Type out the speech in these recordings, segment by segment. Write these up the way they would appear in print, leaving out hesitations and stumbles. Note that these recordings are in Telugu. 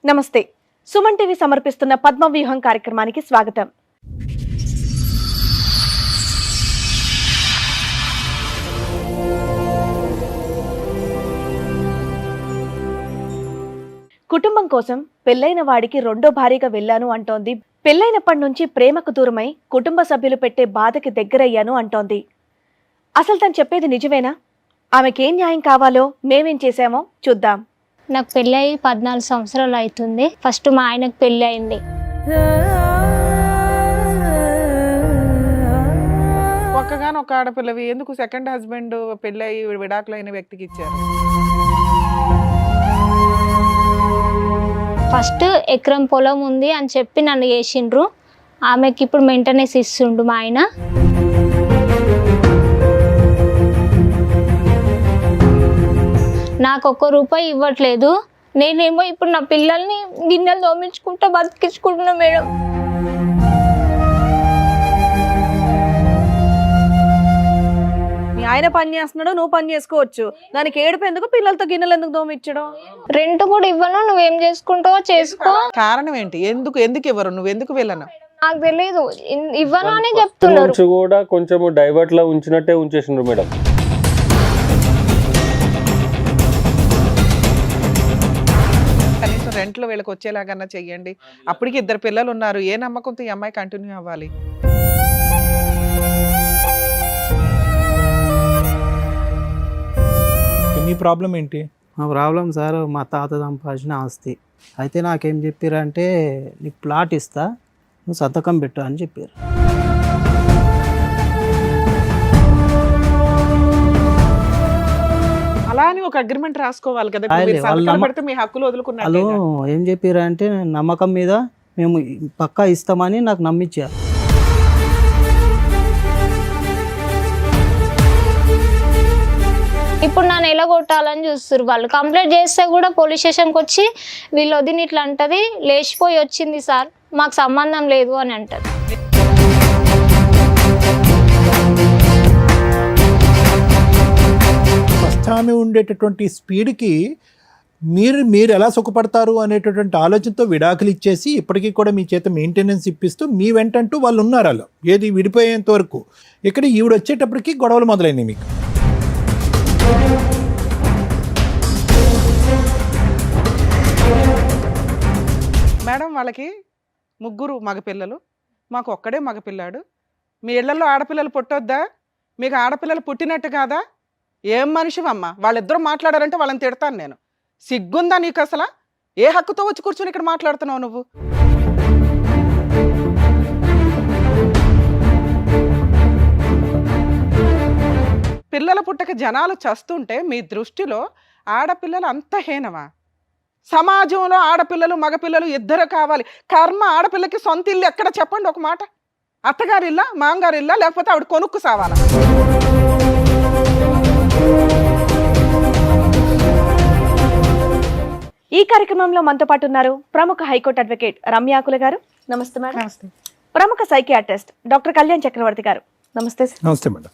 నమస్తే. సుమన్ టీవీ సమర్పిస్తున్న పద్మవ్యూహం కార్యక్రమానికి స్వాగతం. కుటుంబం కోసం పెళ్లైన వాడికి రెండో భార్యగా వెళ్ళాను అంటోంది. పెళ్లైనప్పటి నుంచి ప్రేమకు దూరమై కుటుంబ సభ్యులు పెట్టే బాధకి దగ్గరయ్యాను అంటోంది. అసలు తను చెప్పేది నిజమేనా? ఆమెకేం న్యాయం కావాలో మేమేం చేశామో చూద్దాం. నాకు పెళ్ళి అయ్యి 14 సంవత్సరాలు అవుతుంది. ఫస్ట్ మా ఆయనకు పెళ్ళి అయింది. ఒక్కగానొక్క ఒక ఆడపిల్లవి ఎందుకు సెకండ్ హస్బెండ్ పెళ్ళయి విడాకులైన వ్యక్తికి ఇచ్చారు? ఫస్ట్ ఎకరం పొలం ఉంది అని చెప్పి నన్ను చేసిండ్రు. ఆమెకి ఇప్పుడు మెయింటెనెన్స్ ఇస్తుండు మా ఆయన. నాకు ₹1 ఇవ్వట్లేదు. నేనేమో ఇప్పుడు నా పిల్లల్ని గిన్నెలు తోమించుకుంటా బతికించుకుంటున్నా మేడం. మీ ఆయన పని చేస్తున్నాడు, నువ్వు పని చేసుకోవచ్చు. దానికి ఏడుపు ఎందుకు? పిల్లలతో గిన్నెలు ఎందుకు దోమిచ్చడం? రెంట్ కూడా ఇవ్వను, నువ్వేం చేసుకుంటావో చేసుకో. కారణం ఏంటి? ఎందుకు ఇవ్వరు? నువ్వు ఎందుకు వెళ్ళను? నాకు తెలియదు, ఇవ్వను అని చెప్తున్నారు. కూడా కొంచెం డైవర్ట్ లా ఉంచినట్టే ఉంచేసిండ్రు మేడం. కనీసం రెంట్లో వీళ్ళకి వచ్చేలాగన్నా చెయ్యండి. అప్పటికి 2 పిల్లలు ఉన్నారు. ఏ నమ్మకంతో ఈ అమ్మాయి కంటిన్యూ అవ్వాలి? మీ ప్రాబ్లం ఏంటి? మా ప్రాబ్లం సార్, మా తాత సంపాదించిన ఆస్తి. అయితే నాకేం చెప్పారంటే, నీకు ప్లాట్ ఇస్తా, నువ్వు సంతకం పెట్టు అని చెప్పారు. అలా అని ఒక అగ్రిమెంట్ రాసుకోవాలి కదా. మీరు సంతకం పెడితే మీ హక్కులు వాళ్ళు వదులుకున్నారు. ఏం చెప్పారంటే, నమ్మకం మీద మేము పక్కా ఇస్తామని నాకు నమ్మించారు. ఇప్పుడు నన్ను ఎలా కొట్టాలని చూస్తారు వాళ్ళు. కంప్లైంట్ చేస్తే కూడా పోలీస్ స్టేషన్కి వచ్చి వీళ్ళు వదిన ఇట్లా అంటది, లేచిపోయి వచ్చింది సార్, మాకు సంబంధం లేదు అని అంటది. ఫస్ట్ ఆమె ఉండేటటువంటి స్పీడ్కి మీరు ఎలా సుఖపడతారు అనేటటువంటి ఆలోచనతో విడాకులు ఇచ్చేసి ఇప్పటికీ కూడా మీ చేత మెయింటెనెన్స్ ఇప్పిస్తూ మీ వెంటంటూ వాళ్ళు ఉన్నారు. అలా ఏది విడిపోయేంత వరకు. ఇక్కడ ఈవిడ వచ్చేటప్పటికి గొడవలు మొదలైనవి మీకు. మేడం, వాళ్ళకి 3 మగపిల్లలు, మాకు ఒక్కడే మగపిల్లాడు. మీ ఇళ్లలో ఆడపిల్లలు పుట్టొద్దా? మీకు ఆడపిల్లలు పుట్టినట్టు కాదా? ఏం మనిషివమ్మా? వాళ్ళిద్దరూ మాట్లాడారంటే వాళ్ళని తిడతాను నేను. సిగ్గుందా నీకు అసలు? ఏ హక్కుతో వచ్చి కూర్చొని ఇక్కడ మాట్లాడుతున్నావు నువ్వు? పిల్లల పుట్టక జనాలు చస్తుంటే మీ దృష్టిలో ఆడపిల్లలు అంత హీనమా? సమాజంలో ఆడపిల్లలు మగపిల్లలు ఇద్దరు కావాలి. కర్మ, ఆడపిల్లకి సొంత ఇల్లు ఎక్కడ చెప్పండి ఒక మాట. అత్తగారిల్లా, మామగారిల్లా, లేకపోతే ఆవిడ కొనుక్కు సావాలా? ఈ కార్యక్రమంలో మనతో పాటు ఉన్నారు ప్రముఖ హైకోర్టు అడ్వకేట్ రమ్యాకుల గారు. నమస్తే మేడం. నమస్తే. ప్రముఖ సైకియాట్రిస్ట్ డాక్టర్ కళ్యాణ్ చక్రవర్తి గారు. నమస్తే సార్. నమస్తే మేడం.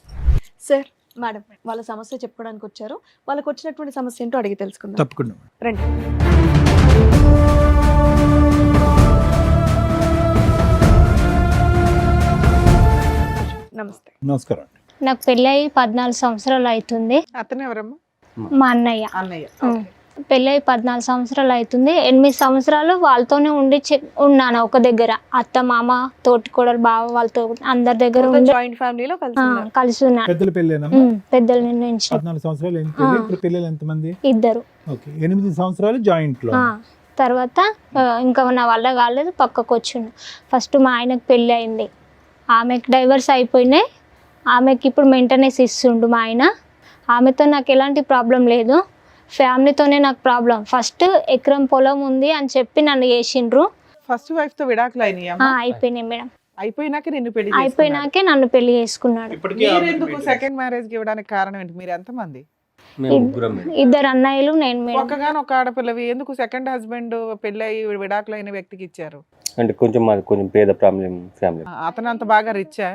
సార్, మేడం వాళ్ళ సమస్య చెప్పుకోవడానికి వచ్చారు. వాళ్ళకి వచ్చినటువంటి సమస్య ఏంటో అడిగి తెలుసుకుందాం. తప్పకుండా. రండి. నమస్తే. నమస్కారం. నాకు పెళ్ళి అయ్యి 14 సంవత్సరాలు అవుతుంది. అతను ఎవరమ్మా? మా అన్నయ్య. అన్నయ్య. పెళ్ళి అయ్యి 14 సంవత్సరాలు అవుతుంది. 8 సంవత్సరాలు వాళ్ళతోనే ఉన్నాను ఒక దగ్గర. అత్త, మామ, తోటికోడలు, బావ, వాళ్ళతో అందరి దగ్గర జాయింట్ ఫ్యామిలీలో కలిసి ఉన్నాను. పెద్దల పెళ్ళేనా? పెద్దలు నిర్ణయించిన 14 సంవత్సరాలు ఏంటి పెళ్ళి? ఇప్పుడు పిల్లలు ఎంతమంది? 2. ఓకే, 8 సంవత్సరాలు జాయింట్ లో. తర్వాత ఇంకా నా వల్ల కాలేదు, పక్కకు వచ్చిండు. ఫస్ట్ మా ఆయనకు పెళ్ళి అయింది. ఆమెకు డైవర్స్ అయిపోయినాయి. ఆమెకి ఇప్పుడు మెయింటెనెన్స్ ఇస్తుండు మా ఆయన. ఆమెతో నాకు ఎలాంటి ప్రాబ్లం లేదు, ఫ్యామిలీతోనే నాకు ప్రాబ్లం. ఫస్ట్ ఎకరం పొలం ఉంది అని చెప్పి నన్ను చేసిండ్రు. ఫస్ట్ వైఫ్ తో విడాకులు అయిపోయినాయి మేడం. అయిపోయినాకే నిన్ను పెళ్లి అయిపోయినాకే నన్ను పెళ్లి చేసుకున్నాడు. ఎందుకు సెకండ్ మ్యారేజ్ కి ఇవ్వడానికి కారణం ఏంటి? మీరు ఎంతమంది? 2 అన్నయ్యలు, నేను మేడం. ఒక్కగానొక్క ఆడపిల్లవి ఎందుకు సెకండ్ హస్బెండ్ పెళ్ళయి విడాకులైన వ్యక్తికి ఇచ్చారు? అంటే కొంచెం పేద ఫ్యామిలీ. అతను అంత బాగా రిచ్చా?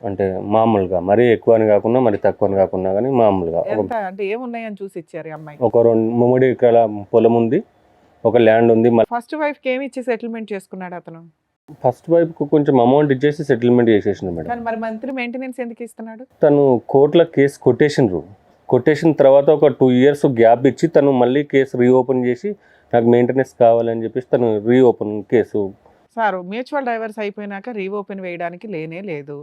అంటే మామూలుగా మరీ ఎక్కువ అని కాకుండా మరి తక్కువ అని కాకుండా కానీ మామూలుగా ఎంత అంటే ఏమున్నాయని చూసి ఇచ్చారు ఈ అమ్మాయి? ఒక 3 ఎకరాల పొలం ఉంది. ఒక ల్యాండ్ ఉంది. ఫస్ట్ వైఫ్ కి ఏమి ఇచ్చి సెటిల్మెంట్ చేసుకున్నాడు అతను? ఫస్ట్ వైపుకు కొంచెం అమౌంట్ ఇచ్చేసి సెటిల్మెంట్ చేసేసిన మేడం. కానీ మరి మంత్లీ మెయింటెనెన్స్ ఎందుకు ఇస్తున్నాడు? తను కోర్టులో కేసు కొట్టేసిన తర్వాత ఒక 2 years గ్యాప్ ఇచ్చి తను మళ్ళీ కేసు రీఓపెన్ చేసి నాకు మెయింటెనెన్స్ కావాలని చెప్పేసి తను reopen case. Sir mutual divorce అయిపోయినాక రీఓపెన్ వేయడానికి లేనే లేదు.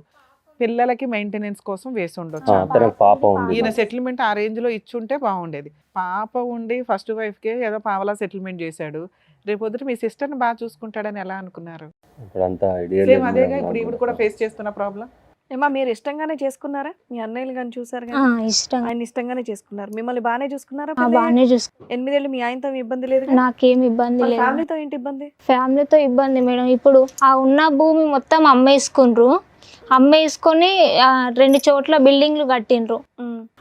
పిల్లలకి మెయింటెనెన్స్ కోసం వేసి ఉండొచ్చు. తనకు పాప ఉంది. ఈయన సెటిల్మెంట్ ఆ రేంజ్ లో ఇచ్చుంటే బాగుండేది. పాప ఉండి ఫస్ట్ వైఫ్ కి ఏదో పావలా సెటిల్మెంట్ చేశాడు. రేపొద్దుట మీ సిస్టర్ ని బాగా చూసుకుంటాడని ఎలా అనుకున్నారు? ఇప్పుడు అంత ఐడియా సేమ్ అదేగా ఇప్పుడు ఈవిడ కూడా ఫేస్ చేస్తున్న ప్రాబ్లం. ఏమా మీరు ఇష్టంగానే చేసుకున్నారా? మీ అన్నయ్యలు కానీ చూసారు ఆ, కానీ ఇష్టం. ఆయన ఇష్టంగానే చేసుకున్నారు. మిమ్మల్ని బాగానే చూసుకున్నారా? బాగానే చూసుకో. 8 ఏళ్ళు మీ ఆయనతో మీ ఇబ్బంది లేదు? నాకేం ఇబ్బంది లేదు. ఫ్యామిలీతో ఏంటి ఇబ్బంది? ఫ్యామిలీతో ఇబ్బంది మేడం. ఇప్పుడు ఆ ఉన్న భూమి మొత్తం అమ్మేసుకుండ్రు. అమ్మేసుకొని 2 చోట్ల బిల్డింగ్లు కట్టిండ్రు.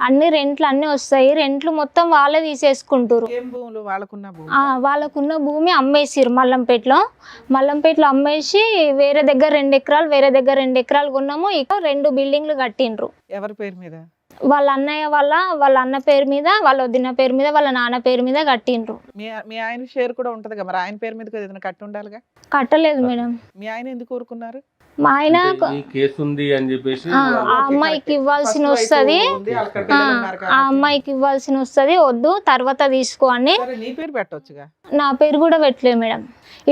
అన్ని రెంట్లు అన్ని వస్తాయి. రెంట్లు మొత్తం వాళ్ళే తీసేసుకుంటారు. ఏం భూములు? వాళ్ళకున్న భూమి. వాళ్ళకున్న భూమి అమ్మేసిరు మల్లంపేటలో అమ్మేసి వేరే దగ్గర 2 ఎకరాలు వేరే దగ్గర 2 ఎకరాలు కొన్నాము. ఇక 2 బిల్డింగ్లు కట్టిండ్రు. ఎవరి పేరు మీద? వాళ్ళ అన్నయ్య వాళ్ళ అన్న పేరు మీద, వాళ్ళ వదిన పేరు మీద, వాళ్ళ నాన్న పేరు మీద కట్టిండ్రు. మీ ఆయన షేర్ కూడా ఉంటది కదా, మరి ఆయన పేరు మీద ఏదైనా కట్టి ఉండాలిగా. కట్టలేదు మేడం. మీ ఆయన ఎందుకు ఊరుకున్నారు? మా ఆయన ఈ కేసు ఉంది అని చెప్పేసి ఆ అమ్మాయికి ఇవ్వాల్సిన వస్తుంది, ఆ అమ్మాయికి ఇవ్వాల్సిన వస్తుంది, వద్దు తర్వాత తీసుకో అని. నీ పేరు పెట్టొచ్చుగా. నా పేరు కూడా పెట్టలేదు మేడం.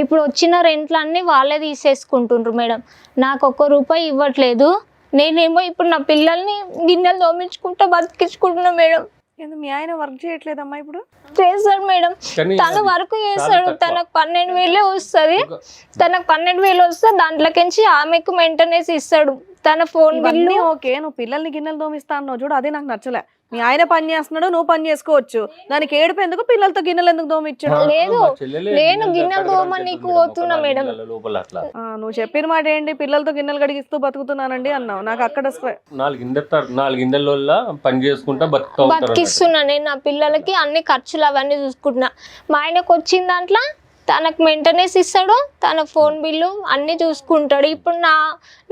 ఇప్పుడు వచ్చిన రెంట్లన్నీ వాళ్ళే తీసేసుకుంటుండ్రు మేడం. నాకు 1 రూపాయి ఇవ్వట్లేదు. నేనేమో ఇప్పుడు నా పిల్లల్ని గిన్నెలు తోమించుకుంటా బతికించుకుంటున్నా మేడం. ఎందుకు మీ ఆయన వర్క్ చేయట్లేదమ్మా? ఇప్పుడు చేస్తాడు మేడం. తను వర్క్ చేస్తాడు. తనకు 12,000 వస్తుంది. తనకు 12,000 వస్తే దాంట్లోకించి ఆమెకు మెయింటెనెన్స్ ఇస్తాడు. తన ఫోన్ బిల్లు. ఓకే, నువ్వు పిల్లల్ని గిన్నెలు తోమిస్తా అన్నావు చూడు, అదే నాకు నచ్చలే. మీ ఆయన పని చేస్తున్నాడు, నువ్వు పని చేసుకోవచ్చు. దానికి ఏడుపు ఎందుకు? పిల్లలతో గిన్నెలు ఎందుకు తోమిచ్చాడు? లేదు, నేను గిన్నెలు తోమని నీకు పోతున్నా మేడం. నువ్వు చెప్పిన మాట ఏంటి? పిల్లలతో గిన్నెలు కడిగిస్తూ బతుకుతున్నానండి అన్నావు. నాకు అక్కడ 4 ఇండ్ల పని చేసుకుంటా బతికిస్తున్నా. నేను నా పిల్లలకి అన్ని ఖర్చులు అవన్నీ చూసుకుంటున్నా. మా ఆయనకు వచ్చిన దాంట్లో తనకు మెయింటెనెన్స్ ఇస్తాడు, తన ఫోన్ బిల్లు అన్ని చూసుకుంటాడు. ఇప్పుడు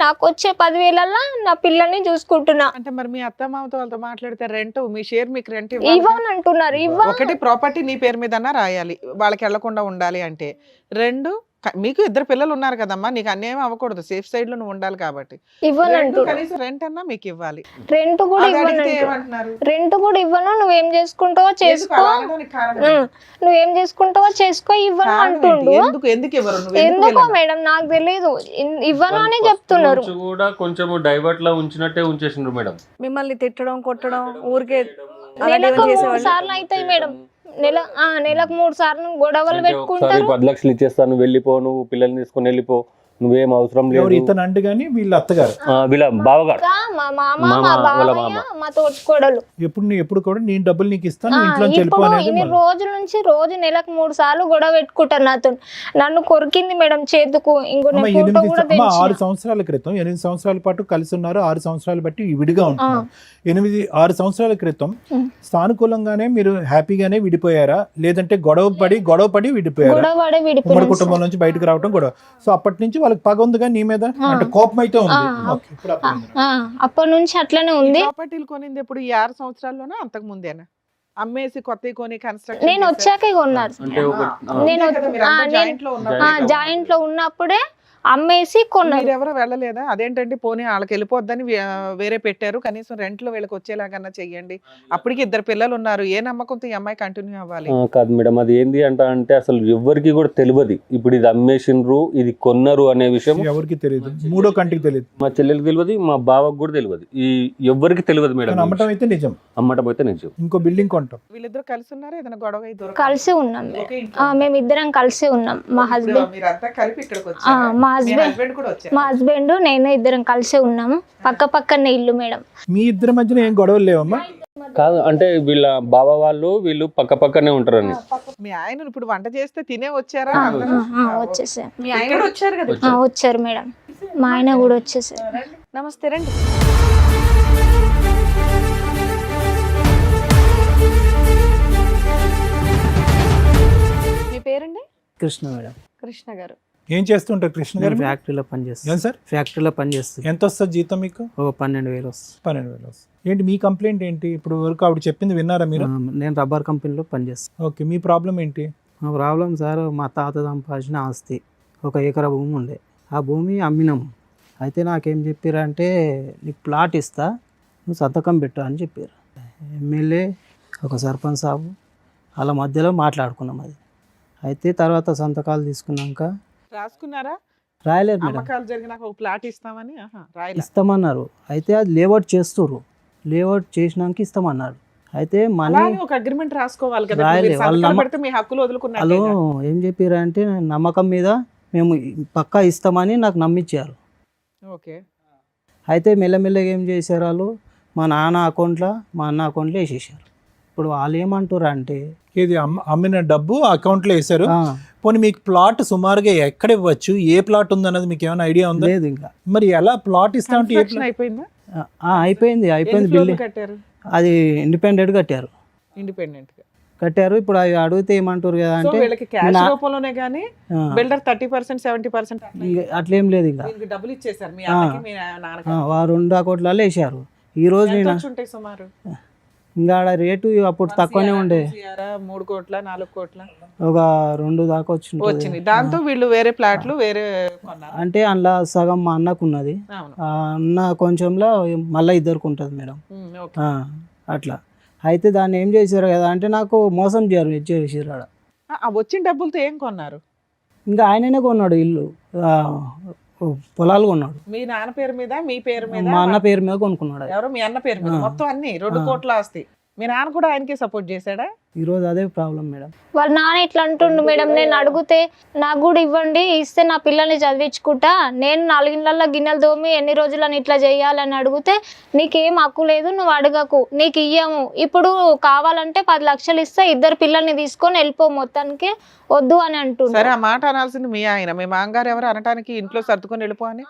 నాకు వచ్చే 10,000 నా పిల్లల్ని చూసుకుంటున్నా. అంటే మరి మీ అత్త మామతో వాళ్ళతో మాట్లాడితే రెంట్, మీ షేర్ మీకు రెంట్ ఇవ్వని అంటున్నారు. ఒకటి ప్రాపర్టీ నీ పేరు మీద రాయాలి, వాళ్ళకి వెళ్లకుండా ఉండాలి అంటే. 2 మీకు 2 పిల్లలు ఉన్నారు కదమ్మా, నీకు అన్యాయం అవ్వకూడదు. సేఫ్ సైడ్ లో నువ్వు ఉండాలి కాబట్టి కనీసం రెంట్ అన్నా మీకు ఇవ్వాలి. రెంట్ కూడా ఇవ్వను. నువ్వేం చేసుకుంటావో చేసుకో, నువ్వేం చేసుకుంటావో చేసుకో, ఇవ్వను అంటుండు. ఎందుకో మేడం నాకు తెలియదు. ఇవ్వను అని చెప్తున్నారు. కూడా కొంచెం డైవర్ట్ లా ఉంచినట్టే ఉంచేసిండ్రు మేడం. మిమ్మల్ని తిట్టడం కొట్టడం ఊరికే నెలకు 3 సార్లు అవుతాయి మేడం. నెలకు 3 సార్లు గొడవలు పెట్టుకుంటారు. 10 లక్షలు ఇచ్చేస్తాను, వెళ్ళిపో, నువ్వు పిల్లల్ని తీసుకొని వెళ్ళిపో, నువ్వేం అవసరం లేదు. ఇతను అంటే గానీ వీళ్ళ అత్తగారు, వీళ్ళ బావగారు, మా మామ, మా బావయ్య, మా తోటికోడలు. ఎప్పుడు కూడా నేను డబ్బులు నీకు ఇస్తాను, ఇంట్లో ఇన్ని రోజుల నుంచి రోజు నెలకు 3 సార్లు గొడవ పెట్టుకుంటారు నాతో. నన్ను కొరికింది మేడం చేతుకు. 6 సంవత్సరాల క్రితం 8 సంవత్సరాల పాటు కలిసి ఉన్నారు. 6 సంవత్సరాలు బట్టి విడిగా ఉంటున్నారు. 6 సంవత్సరాల క్రితం సానుకూలంగానే మీరు హ్యాపీగానే విడిపోయారా, లేదంటే గొడవ పడి విడిపోయారా? ఉమ్మడి కుటుంబం నుంచి బయటకు రావడం గొడవ. సో అప్పటి నుంచి వాళ్ళకి పగ ఉందిగా నీ మీద, అంటే కోపం అయితే ఉంది. అప్పటి నుంచి అట్లనే ఉంది. ప్రాపర్టీలు కొనింది ఎప్పుడు? ఈ 6 సంవత్సరాల్లోనే అంతకు ముందేనా? అమ్మేసి కొత్త కొని కన్స్ట్రక్షన్? నేను వచ్చాకే కొన్నారు. నేను జాయింట్ లో ఉన్నప్పుడే అమ్మేసి కొన్నారు. ఎవరు వెళ్ళలేదా? అదేంటంటే పోనీ వాళ్ళకి వెళ్ళిపోద్దని వేరే పెట్టారు, కనీసం రెంట్ లో వీళ్ళకి వచ్చేలాగన్నా చెయ్యండి. అప్పటికి 2 పిల్లలు ఉన్నారు. ఏ నమ్మకంతో ఈ అమ్మాయి కంటిన్యూ అవ్వాలి? కాదు మేడం, అది ఏంది అంటే అసలు ఎవరికి కూడా తెలియదు. ఇప్పుడు ఇది అమ్మేసిండ్రు, ఇది కొన్నారు అనే విషయం ఎవరికి తెలియదు. మూడో కంటికి తెలియదు. మా చెల్లెలకు తెలియదు, మా బావకు కూడా తెలియదు. ఈ ఎవరికి తెలియదు మేడం. అమ్మటం అయితే నిజం. ఇంకో బిల్డింగ్ కొంటాం. వీళ్ళిద్దరు కలిసి ఉన్నారు? ఏదైనా గొడవ? కలిసి ఉన్నాం మేమిద్దరం కలిసి ఉన్నాం. మా హస్బెండ్ కలిపి ఇక్కడికి వచ్చారు. మా హస్బెండ్ నేను ఇద్దరం కలిసి ఉన్నాము. పక్కనే ఇల్లు మేడం. మీ ఇద్దరి మధ్యన ఏం గొడవలు లేవమ్మా? కాదు, అంటే వీళ్ళ బావ వీళ్ళు పక్కనే ఉంటారని. మీ ఆయన ఇప్పుడు వంట చేస్తే తినే వచ్చారా? వచ్చేసారు. మీ ఆయన కూడా వచ్చారు కదా? వచ్చారు మేడం, మా ఆయన కూడా వచ్చేసారు. నమస్తే, రండి. మీ పేరండి? కృష్ణ మేడం. కృష్ణ గారు ఏం చేస్తుంటారు? కృష్ణ గారు ఫ్యాక్టరీలో పనిచేస్తాను. ఏం సార్? ఫ్యాక్టరీలో పనిచేస్తుంది. ఎంత వస్తుంది జీతం మీకు? ఒక 12,000 వస్తుంది. 12,000 వస్తుంది. ఏంటి మీ కంప్లైంట్ ఏంటి? ఇప్పుడు వరకు ఆవిడ చెప్పింది విన్నారా మీరు? నేను రబ్బర్ కంపెనీలో పనిచేస్తాను. ఓకే, మీ ప్రాబ్లం ఏంటి? మా ప్రాబ్లం సార్, మా తాత సంపాదించిన ఆస్తి 1 ఎకరా భూమి ఉండే. ఆ భూమి అమ్మినాం. అయితే నాకేం చెప్పారంటే నీకు ప్లాట్ ఇస్తా, నువ్వు సంతకం పెట్టు అని చెప్పారు. ఎమ్మెల్యే, ఒక సర్పంచ్ సాబు వాళ్ళ మధ్యలో మాట్లాడుకున్నాం అది. అయితే తర్వాత సంతకాలు తీసుకున్నాక రాసుకున్నారా? రాయలేదు మేడం. అమ్మకాలు జరిగినాక ఒక ప్లాట్ ఇస్తామని రాయలే. ఇస్తామన్నారు. అయితే అది లేఅవుట్ చేస్తుర్రు. లేఅవుట్ చేసినాక ఇస్తామన్నారు. అయితే మనీ అలానే ఒక అగ్రిమెంట్ రాసుకోవాలి కదా. రాయలే. మీరు వాళ్ళు సంతకాలు పెడితే మీ హక్కులు వదులుకున్నారు. వాళ్ళు ఏం చెప్పారంటే నమ్మకం మీద మేము పక్కా ఇస్తామని నాకు నమ్మించారు. ఓకే. అయితే మెల్లమెల్లగా ఏం చేశారు వాళ్ళు, మా నాన్న అకౌంట్లో మా అన్న అకౌంట్లో వేసేసారు. ఇప్పుడు వాళ్ళు ఏమంటారు అంటే ఇది అమ్మిన డబ్బు అకౌంట్లో వేశారు. "ఆ, పోనీ మీకు ప్లాట్ సుమారుగా ఎక్కడ ఇవ్వచ్చు, ఏ ప్లాట్ ఉందన్నది మీకు ఏమైనా ఐడియా ఉందా? లేదు ఇంకా మరి ఎలా ప్లాట్ ఇస్తా అంటే Construction అయిపోయిందా? అయిపోయింది ఎన్ని ఫ్లోర్లు బిల్డింగ్. కట్టారు? అది ఇండిపెండెంట్ కట్టారు. ఇండిపెండెంట్ గా కట్టారు. ఇప్పుడు అవి అడిగితే ఏమంటారు కదా సో అంటే వీళ్ళకి క్యాష్ నా- రూపంలోనే గానీ ఆ, బిల్డర్ 30% 70% ఇంక అట్లేం లేదు ఇంకా. దీనికి డబ్బులు ఇచ్చేసారు మీ అన్నకి మీ నాన్నకి. వారు 2 అకౌంట్లలో వేసారు. ఈ రోజు ఎంత నేను వచ్చి ఉంటాయి సుమారు? ఇంకా ఆడ రేటు అప్పుడు తక్కువనే ఉండే, 3 కోట్ల 4 కోట్ల ఒక 2 దాకా వచ్చింది. వచ్చింది. దాంతో వీళ్ళు వేరే ప్లాట్లు వేరే కొన్నారు. అంటే అందులో సగం మా అన్నకు ఉన్నది, అవును. ఆ అన్న కొంచెంలో మళ్ళీ ఇద్దరికి ఉంటుంది మేడం. ఓకే. అట్లా అయితే దాన్ని ఏం చేశారు కదా అంటే నాకు మోసం చేసారు ఆడ. ఆ వచ్చిన డబ్బులతో ఏం కొన్నారు? ఇంకా ఆయననే కొన్నాడు ఇల్లు, పొలాలు కొన్నాడు. మీ నాన్న పేరు మీద మీ పేరు మీద మా అన్న పేరు మీద కొనుక్కున్నాడు. ఎవరో మీ అన్న పేరు మీద మొత్తం అన్ని 2 కోట్ల ఆస్తి. మీ నాన్న కూడా ఆయనకే సపోర్ట్ చేశాడా? ఈరోజు అదే ప్రాబ్లం మేడం. వాళ్ళ నాన్న ఇట్లా అంటుండు మేడం, నేను అడిగితే నాకు కూడా ఇవ్వండి, ఇస్తే నా పిల్లల్ని చదివించుకుంటా, నేను 4 ఇళ్ళల్లో గిన్నెలు దోమి ఎన్ని రోజులని ఇట్లా చేయాలని అడిగితే నీకేం హక్కు లేదు, నువ్వు అడగకు, నీకు ఇయ్యము, ఇప్పుడు కావాలంటే 10 లక్షలు ఇస్తే 2 పిల్లల్ని తీసుకొని వెళ్ళిపో, మొత్తానికి వద్దు అని అంటుండు. సరే, ఆ మాట అనాల్సింది మీ ఆయన. మీ మామగారు ఎవరు అనటానికి ఇంట్లో సర్దుకొని వెళ్ళిపో అని?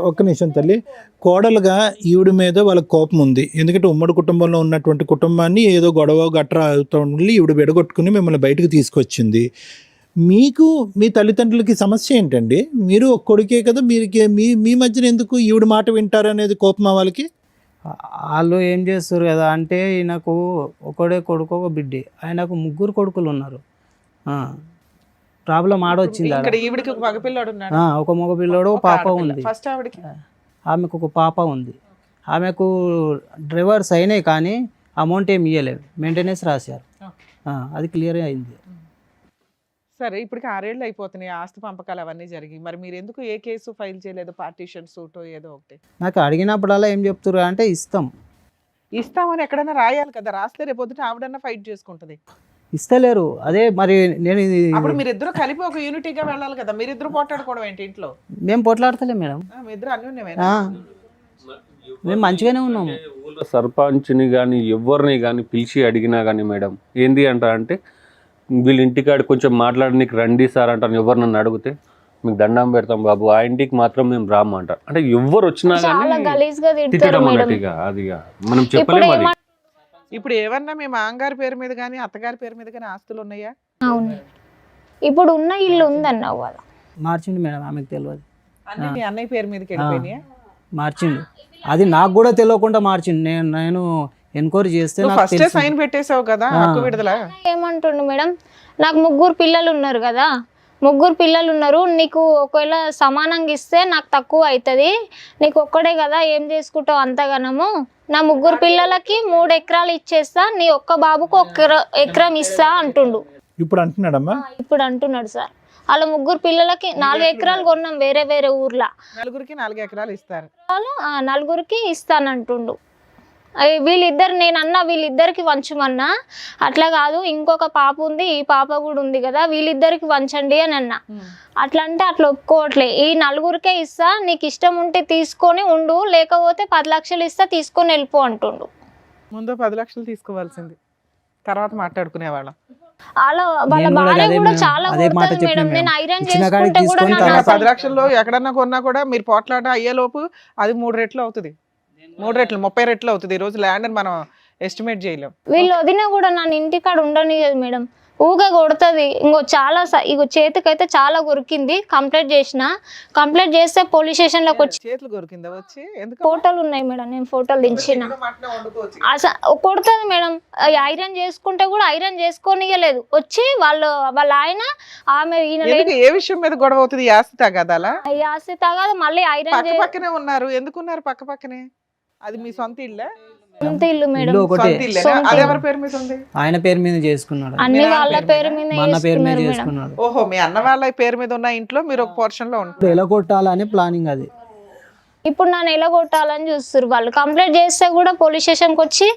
ఒక్క నిమిషం తల్లి, కోడలుగా ఈవిడ మీద వాళ్ళకి కోపం ఉంది. ఎందుకంటే ఉమ్మడి కుటుంబంలో ఉన్నటువంటి కుటుంబాన్ని ఏదో గొడవ గట్రా అవుతుంది, ఈవిడ విడగొట్టుకుని మిమ్మల్ని బయటకు తీసుకొచ్చింది. మీకు మీ తల్లిదండ్రులకి సమస్య ఏంటండి? మీరు ఒక కొడుకే కదా, మీరు మీ మధ్యన ఎందుకు ఈవిడ మాట వింటారు అనేది కోపమా వాళ్ళకి? వాళ్ళు ఏం చేస్తారు కదా అంటే ఈయనకు ఒకడే కొడుకు ఒక బిడ్డే, ఆయనకు 3 కొడుకులు ఉన్నారు. ప్రాబ్లం ఆడొచ్చింది ఆడ. ఇక్కడ ఈవిడికి ఒక మగపిల్లాడు ఉన్నాడు. ఒక మగ పిల్లోడు, ఒక పాప ఉంది. ఫస్ట్ ఆవిడకి ఆమెకు ఒక పాప ఉంది. ఆమెకు డ్రైవర్స్ అయినాయి కానీ అమౌంట్ ఏమి ఇవ్వలేదు, మెయింటెనెన్స్ రాశారు. అది క్లియర్ అయింది. సరే, ఇప్పటికి 6 ఏళ్ళు అయిపోతున్నాయి ఆస్తి పంపకాలు అవన్నీ జరిగి. మరి మీరు ఎందుకు ఏ కేసు ఫైల్ చేయలేదు? పార్టీషన్ సూటో ఏదో ఒకటి. నాకు అడిగినప్పుడల్లా ఏం చెప్తారు అంటే ఇస్తామని ఎక్కడైనా రాయాలి కదా. రాస్తే రేపు పొద్దుట ఆవిడన్నా ఫైట్ చేసుకుంటది. ఇస్తలేరు. అదే మరి నేను అప్పుడు మీరిద్దరు కలిపి ఒక యూనిటీగా వెళ్ళాలి కదా. మీరిద్దరు పోట్లాడుకోవడం ఏంటి ఇంట్లో? మేము పోట్లాడతలే మేడం, మీ ఇద్దరు అన్యోన్యమేనా? మేము మంచిగానే ఉన్నాము. ఊళ్ళో సర్పంచ్ని కానీ ఎవరిని కానీ పిలిచి అడిగినా కానీ మేడం ఏంది అంటే వీళ్ళ ఇంటికాడ కొంచెం మాట్లాడడానికి రండి సార్ అంటాను. ఎవరు నన్ను అడిగితే మీకు దండం పెడతాం బాబు, ఆ ఇంటికి మాత్రం మేము రాము అంటారు. అంటే ఎవరు వచ్చినా చాలా కానీ గలీజ్ గా తిడతారు తిట్టడం మేడం. అన్నట్టుగా అదిగా మనం చెప్పలేము. అది ఇప్పుడు ఏమన్నా మీ మామగారి పేరు మీద కానీ అత్తగారి పేరు మీద కానీ ఆస్తులు ఉన్నాయా? అవును, ఇప్పుడు ఉన్న ఇల్లు ఉందన్నావు కదా. మార్చిండు మేడం, ఆమెకు తెలియదు. అన్ని మీ అన్నయ్య పేరు మీదకి వెళ్ళిపోయినాయా? మార్చిండు, అది నాకు కూడా తెలియకుండా మార్చిండు. నేను ఎంక్వైరీ చేస్తే నాకు ఫస్టే తెలిసింది. సైన్ పెట్టేసావు కదా హక్కు విడుదల. ఏమంటుండు మేడం, నాకు 3 పిల్లలు ఉన్నారు కదా, 3 పిల్లలు ఉన్నారు, నీకు ఒకవేళ సమానంగా ఇస్తే నాకు తక్కువ అవుతుంది, నీకు ఒక్కడే కదా ఏం చేసుకుంటావు అంతగానము, నా 3 పిల్లలకి 3 ఎకరాలు ఇచ్చేస్తా, నీ ఒక్క బాబుకు 1 ఎకరం ఇస్తా అంటుండు. ఇప్పుడు అంటున్నాడమ్మా? ఇప్పుడు అంటున్నాడు సార్. వాళ్ళ 3 పిల్లలకి 4 ఎకరాలు కొన్నాం వేరే వేరే ఊర్లో, నలుగురికి 4 ఎకరాలు ఇస్తారు. 4 ఇస్తానంటుండు. వీళ్ళిద్దరు, నేనన్నా వీళ్ళిద్దరికి వంచమన్నా, అట్లా కాదు ఇంకొక పాప ఉంది, ఈ పాప కూడా ఉంది కదా, వీళ్ళిద్దరికి వంచండి అని అన్నా. అట్లా అంటే అట్లా ఒప్పుకోవట్లే. ఈ 4 ఇస్తా, నీకు ఇష్టం ఉంటే తీసుకొని ఉండు, లేకపోతే 10 లక్షలు ఇస్తా తీసుకొని వెళ్ళిపో అంటుండు. ముందు 10 లక్షలు తీసుకోవాల్సింది, తర్వాత మాట్లాడుకునేవాళ్ళం. వాళ్ళ నేను కూడా భార్య అదే కూడా మేడం, చాలా అదే మాట కొడుతుంది చెప్పిన మేడం. మేడం. నేను ఐరన్ ఇచ్చిన కాడికి చేసుకుంటే కూడా తీసుకొని నన్ను తర్వాత 10 లక్షల్లో ఎక్కడన్నా కొన్నా కూడా మీరు పోట్లాట అయ్యేలోపు అది 3 రెట్లు అవుతుంది. 3 రెట్లు 30 రెట్లు అవుతుంది. ఈ రోజు ల్యాండ్ అని మనం ఎస్టిమేట్ చేయలేం. వీళ్ళు వదిన కూడా నన్ను ఇంటికాడ ఉండనియదు మేడం. ఊగా కొడుతుంది. ఇంకో చాలా ఇగో చేతికైతే చాలా కొరికింది. కంప్లైంట్ చేస్తే పోలీస్ స్టేషన్లోకి వచ్చి చేతులు కొరికిందా వచ్చి? ఎందుకు ఫోటోలు ఉన్నాయి మేడం, నేను ఫోటోలు దించిన. అసలు కొడుతుంది మేడం. ఐరన్ చేసుకుంటే కూడా ఐరన్ చేసుకోనియలేదు. వచ్చి వాళ్ళ ఆయన ఆమె ఈయన ఎందుకు? ఏ విషయం మీద గొడవ అవుతుంది? ఈ ఆస్తి తగాదాలా? ఈ ఆస్తి తగాదు. మళ్ళీ ఐరన్ పక్క పక్కనే ఉన్నారు, ఎందుకున్నారు పక్క పక్కనే? అది మీ సొంత ఇల్లే? సొంత ఇల్లు మేడం. ఇల్లు ఒకటే. సొంత ఇల్లేనా? అది ఎవరి పేరు మీద ఉంది? ఆయన పేరు మీద చేసుకున్నాడు, అన్ని వాళ్ళ పేరు మీద మా అన్న పేరు మీద చేసుకున్నారు మేడం. చేసుకున్నాడు. ఓహో, మీ అన్న వాళ్ళ పేరు మీద ఉన్న ఇంట్లో మీరు ఒక పోర్షన్ లో ఉంటారు. ఇప్పుడు ఎలా కొట్టాలని ప్లానింగ్ అది. ఇప్పుడు నన్ను ఎలా కొట్టాలని చూస్తారు వాళ్ళు. కంప్లైంట్ చేస్తే కూడా పోలీస్ స్టేషన్కి వచ్చి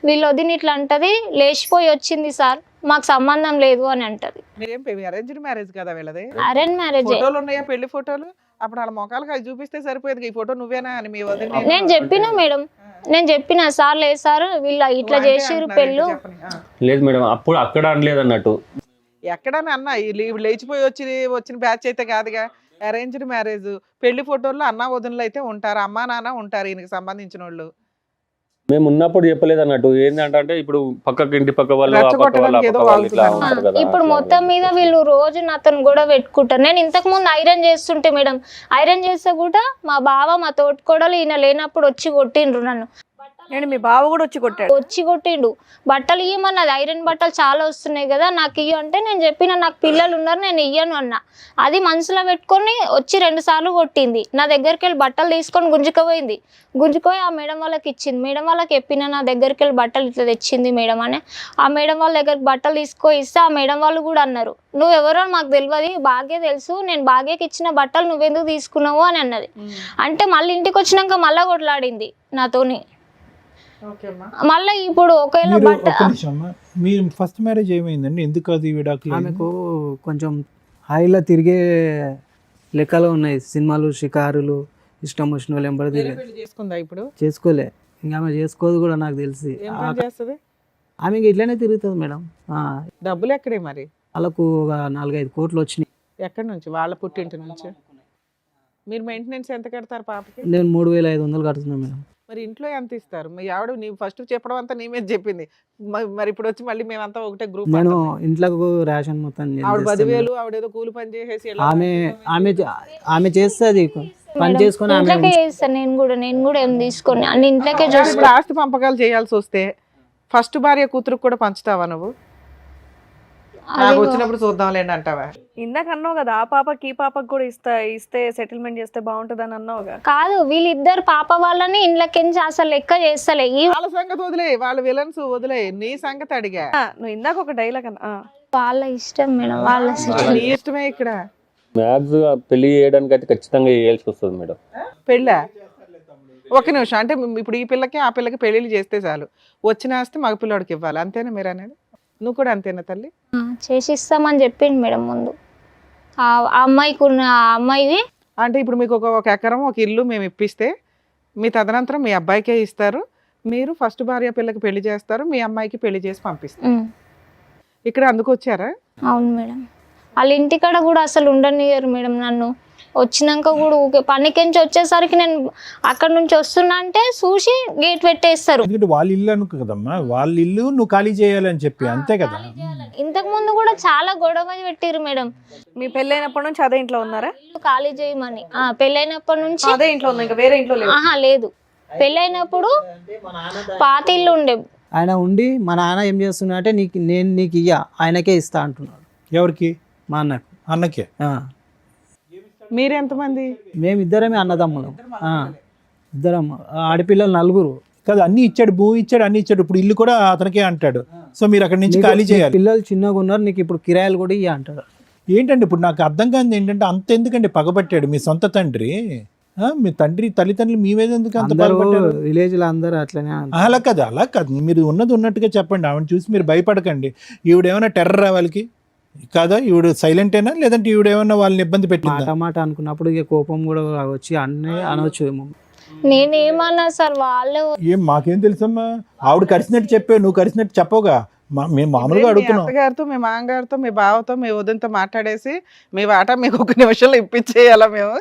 వీళ్ళు వదిన ఇట్లా అంటది, లేచిపోయి వచ్చింది సార్, మాకు సంబంధం లేదు అని అంటది. మీరేం అరేంజ్డ్ మ్యారేజ్ కదా వీళ్ళది? Arrange marriage. ఫోటోలు ఉన్నాయా, పెళ్లి ఫోటోలు? అప్పుడు వాళ్ళ మొఖాలకు అవి చూపిస్తే సరిపోయేది. ఈ ఫోటో నువ్వేనా అని మీ వదిన నేను చెప్పిన మేడం, నేను చెప్పిన సార్ లేదు సార్ వీళ్ళు ఇట్లా చేసిర్రు పెళ్ళు. లేదు మేడం, అప్పుడు అక్కడ అనలేదు అన్నట్టు. ఎక్కడని అన్న లేచిపోయి వచ్చిన బ్యాచ్ అయితే కాదుగా. అరేంజ్డ్ మ్యారేజ్, పెళ్లి ఫోటోల్లో అన్న వదినలు అయితే ఉంటారు, అమ్మా నాన్న ఉంటారు ఈయనకి సంబంధించిన వాళ్ళు. మేము ఉన్నప్పుడు చెప్పలేదు అన్నట్టు. ఏంటంటే ఇప్పుడు ఇంటి పక్క వాళ్ళు, ఆ పక్క వాళ్ళు, ఆ ఏదో పక్క వాళ్ళు ఇట్లా వాగుతున్నారు. ఉంటారు కదా. ఇప్పుడు మొత్తం మీద వీళ్ళు రోజు నాతోని కూడా పెట్టుకుంటారు. నేను ఇంతకు ముందు ఐరన్ చేస్తుంటే మేడం, ఐరన్ చేస్తే కూడా మా బావ మా తోటికోడలు ఈయన లేనప్పుడు వచ్చి కొట్టిండ్రు నన్ను. నేను మీ బావ కూడా వచ్చి కొట్టాడు. బట్టలు ఇయ్యమన్నది, ఐరన్ బట్టలు చాలా వస్తున్నాయి కదా నాకు ఇయ్య అంటే, నేను చెప్పిన నాకు పిల్లలు ఉన్నారు నేను ఇయ్యను అన్న. అది మనసులో పెట్టుకొని వచ్చి 2 సార్లు కొట్టింది. నా దగ్గరికి వెళ్ళి బట్టలు తీసుకొని గుంజుకుపోయి ఆ మేడం వాళ్ళకి ఇచ్చింది. మేడం వాళ్ళకి చెప్పిన నా దగ్గరికి వెళ్ళి బట్టలు ఇట్లా తెచ్చింది మేడం అని. ఆ మేడం వాళ్ళ దగ్గరికి బట్టలు ఇస్తే ఆ మేడం వాళ్ళు కూడా అన్నారు, నువ్వెవరో మాకు తెలియదు, బాగే తెలుసు, నేను బాగేకి ఇచ్చిన బట్టలు నువ్వెందుకు తీసుకున్నావు అని అన్నది. అంటే మళ్ళీ ఇంటికి వచ్చినాక మళ్ళా కొట్లాడింది నాతోని. మళ్ళీ ఇప్పుడు ఒకవేళ మీరు బట్ట ఒక్క నిమిషం అమ్మా, మీరు ఫస్ట్ మ్యారేజ్ ఏమైందండి? ఎందుకు అది విడాకులు? ఆమెకు కొంచెం హైలో తిరిగే లెక్కలు ఉన్నాయి, సినిమాలు షికారులు, ఇష్టం వచ్చిన వాళ్ళు ఎంబడి తిరిగి చేసుకుందా ఇప్పుడు? చేసుకోలే. ఇంకా ఆమె చేసుకోదు కూడా నాకు తెలిసి. ఏం పని చేస్తుంది? ఆమె ఇట్లనే తిరుగుతుంది మేడం. డబ్బులు ఎక్కడే మరి? వాళ్ళకు ఒక 4-5 కోట్లు వచ్చినాయి. ఎక్కడి నుంచి? వాళ్ళ పుట్టింటి నుంచి. మీరు మెయింటెనెన్స్ ఎంత కడతారు పాపకి? నేను 3,500 కడుతున్నాను మేడం. మరి ఇంట్లో ఎంత ఇస్తారు? మీ ఆవిడ నీ ఫస్ట్ చెప్పడం అంతా నీ మీద చెప్పింది, మరి ఇప్పుడు వచ్చి మళ్ళీ మేమంతా ఒకటే గ్రూప్. నేను ఇంట్లోకి రేషన్ మొత్తం నేను ఆవిడ చేస్తాను. 10,000 ఆవిడేదో కూలి పని చేసేసి ఎలా ఆమె చేస్తుంది పని చేసుకొని. ఆమె ఇంట్లోకే చేస్తాను నేను కూడా ఏం తీసుకొని అన్ని ఇంట్లోకే చూసి. ఇప్పుడు ఆస్తి పంపకాలు చేయాల్సి వస్తే ఫస్ట్ భార్య కూతురుకు కూడా పంచుతావా నువ్వు? నాకు వచ్చినప్పుడు చూద్దాంలేండి అంటావా? ఇందాక అన్నావు కదా, ఆ పాపకి ఈ పాపకి కూడా ఇస్తే సెటిల్మెంట్ చేస్తే బాగుంటుందని అన్నావుగా. కాదు, వీళ్ళిద్దరు పాప వాళ్ళని ఇంట్లోకించి అసలు లెక్క చేస్తలే. వాళ్ళ సంగతి వదిలే, వాళ్ళ విలన్స్ వదిలే, నీ సంగతి అడిగా. నువ్వు ఇందాక ఒక డైలాగ్ అన్నా. వాళ్ళ ఇష్టం మేడం, వాళ్ళ నీ ఇష్టమే. ఇక్కడ మ్యాథ్స్ పెళ్లి చేయడానికి అయితే ఖచ్చితంగా చేయాల్సి వస్తుంది మేడం. పెళ్ళా? ఒక నిమిషం, అంటే ఇప్పుడు ఈ పిల్లకి ఆ పిల్లకి పెళ్ళిళ్ళు చేస్తే చాలు, వచ్చిన ఆస్తి మగపిల్లడికి ఇవ్వాలి, అంతేనా మీరు అనేది? నువ్వు కూడా అంతేనా తల్లి? చేసిస్తామని చెప్పింది మేడం ముందు. ఆ అమ్మాయికి ఉన్న అమ్మాయిది అంటే ఇప్పుడు మీకు ఒక ఎకరం ఒక ఇల్లు మేము ఇప్పిస్తే మీ తదనంతరం మీ అబ్బాయికే ఇస్తారు, మీరు ఫస్ట్ భార్య పిల్లకి పెళ్లి చేస్తారు, మీ అమ్మాయికి పెళ్లి చేసి పంపిస్తారు. ఇక్కడ అందుకు వచ్చారా? అవును మేడం. వాళ్ళ ఇంటికాడ కూడా అసలు ఉండనియరు మేడం నన్ను. వచ్చినాక కూడా ఊకే పనికించి వచ్చేసరికి నేను అక్కడ నుంచి వస్తున్నా అంటే చూసి గేట్ పెట్టేస్తారు. ఎందుకంటే వాళ్ళ ఇల్లు అనుకో కదమ్మా, వాళ్ళ ఇల్లు నువ్వు ఖాళీ చేయాలని చెప్పి, అంతే కదా. ఇంతకు ముందు కూడా చాలా గొడవ పెట్టిరు మేడం. మీ పెళ్ళైనప్పటి నుంచి అదే ఇంట్లో ఉన్నారా? ఖాళీ చేయమని. పెళ్ళైనప్పటి నుంచి అదే ఇంట్లో ఉన్నా, ఇంకా వేరే ఇంట్లో లేదు? లేదు. పెళ్ళైనప్పుడు పాత ఇల్లు ఉండే. ఆయన ఉండి మా నాన్న ఏం చేస్తున్నా అంటే నీకు ఇయ్య, ఆయనకే ఇస్తా అంటున్నాడు. ఎవరికి? మా అన్నకు. అన్నకే. మీరెంతమంది? మేమిద్దరమే అన్నదమ్ములం. ఇద్దరం ఆడపిల్లలు 4. కదా, అన్ని ఇచ్చాడు, భూమి ఇచ్చాడు, అన్ని ఇచ్చాడు, ఇప్పుడు ఇల్లు కూడా అతనికే అంటాడు. సో మీరు అక్కడి నుంచి ఖాళీ చేయాలి. పిల్లలు చిన్నగా ఉన్నారు, నీకు ఇప్పుడు కిరాయిలు కూడా ఇయ్య అంటాడు. ఏంటంటే ఇప్పుడు నాకు అర్థం కాదు ఏంటంటే, అంత ఎందుకంటే పగబట్టాడు మీ సొంత తండ్రి? మీ తండ్రి తల్లిదండ్రులు మీ మీద ఎందుకు అంత పగబట్టారు? విలేజ్ లో అందరూ అట్లనే. అలా కాదు, మీరు ఉన్నది ఉన్నట్టుగా చెప్పండి. ఆవిడ చూసి మీరు భయపడకండి. ఈవిడేమైనా టెర్రర్ వాళ్ళకి కాదా? ఈవిడ సైలెంటేనా, లేదంటే ఈవిడేమన్నా వాళ్ళని ఇబ్బంది పెట్టిందా? మాట అనుకున్నప్పుడు ఇక కోపం కూడా వచ్చి అన్నీ అనవచ్చు ఏమో. నేనేమన్నా సార్ వాళ్ళు ఏం మాకేం తెలుసమ్మా, ఆవిడ కరిసినట్టు చెప్పావు, నువ్వు కరిసినట్టు చెప్పవుగా. మేము మామూలుగా అడుగుతున్నాం. అత్తగారితో, మీ మామగారితో, మీ బావతో, మీ వదినతో మాట్లాడేసి మీ వాటా మీకు 1 నిమిషంలో ఇప్పించేయాలా మేము?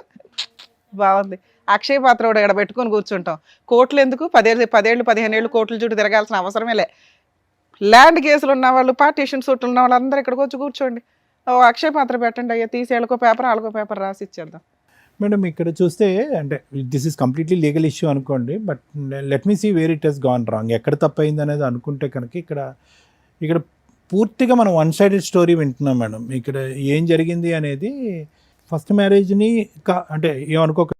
బాగుంది. అక్షయ పాత్ర కూడా ఇక్కడ పెట్టుకొని కూర్చుంటాం. కోట్లు ఎందుకు? 10 ఏళ్ళు 15 ఏళ్ళు కోట్ల చుట్టూ తిరగాల్సిన అవసరమే లే. ల్యాండ్ కేసులు ఉన్న వాళ్ళు, పార్టీషన్ సూట్లు ఉన్న వాళ్ళు అందరూ ఇక్కడికి వచ్చి కూర్చోండి. ఓ అక్షయ పాత్ర పెట్టండి అయ్యా, తీసి ఎళ్ళకో పేపర్ ఆళ్ళకో పేపర్ రాసి ఇచ్చేద్దాం. మేడం ఇక్కడ చూస్తే అంటే this is completely legal issue అనుకోండి, but let me see where it has gone wrong, ఎక్కడ తప్పైంది అనేది అనుకుంటే కనుక ఇక్కడ పూర్తిగా మనం వన్ సైడెడ్ స్టోరీ వింటున్నాం మేడం. ఇక్కడ ఏం జరిగింది అనేది ఫస్ట్ మ్యారేజ్ని అంటే ఏమనుకోక,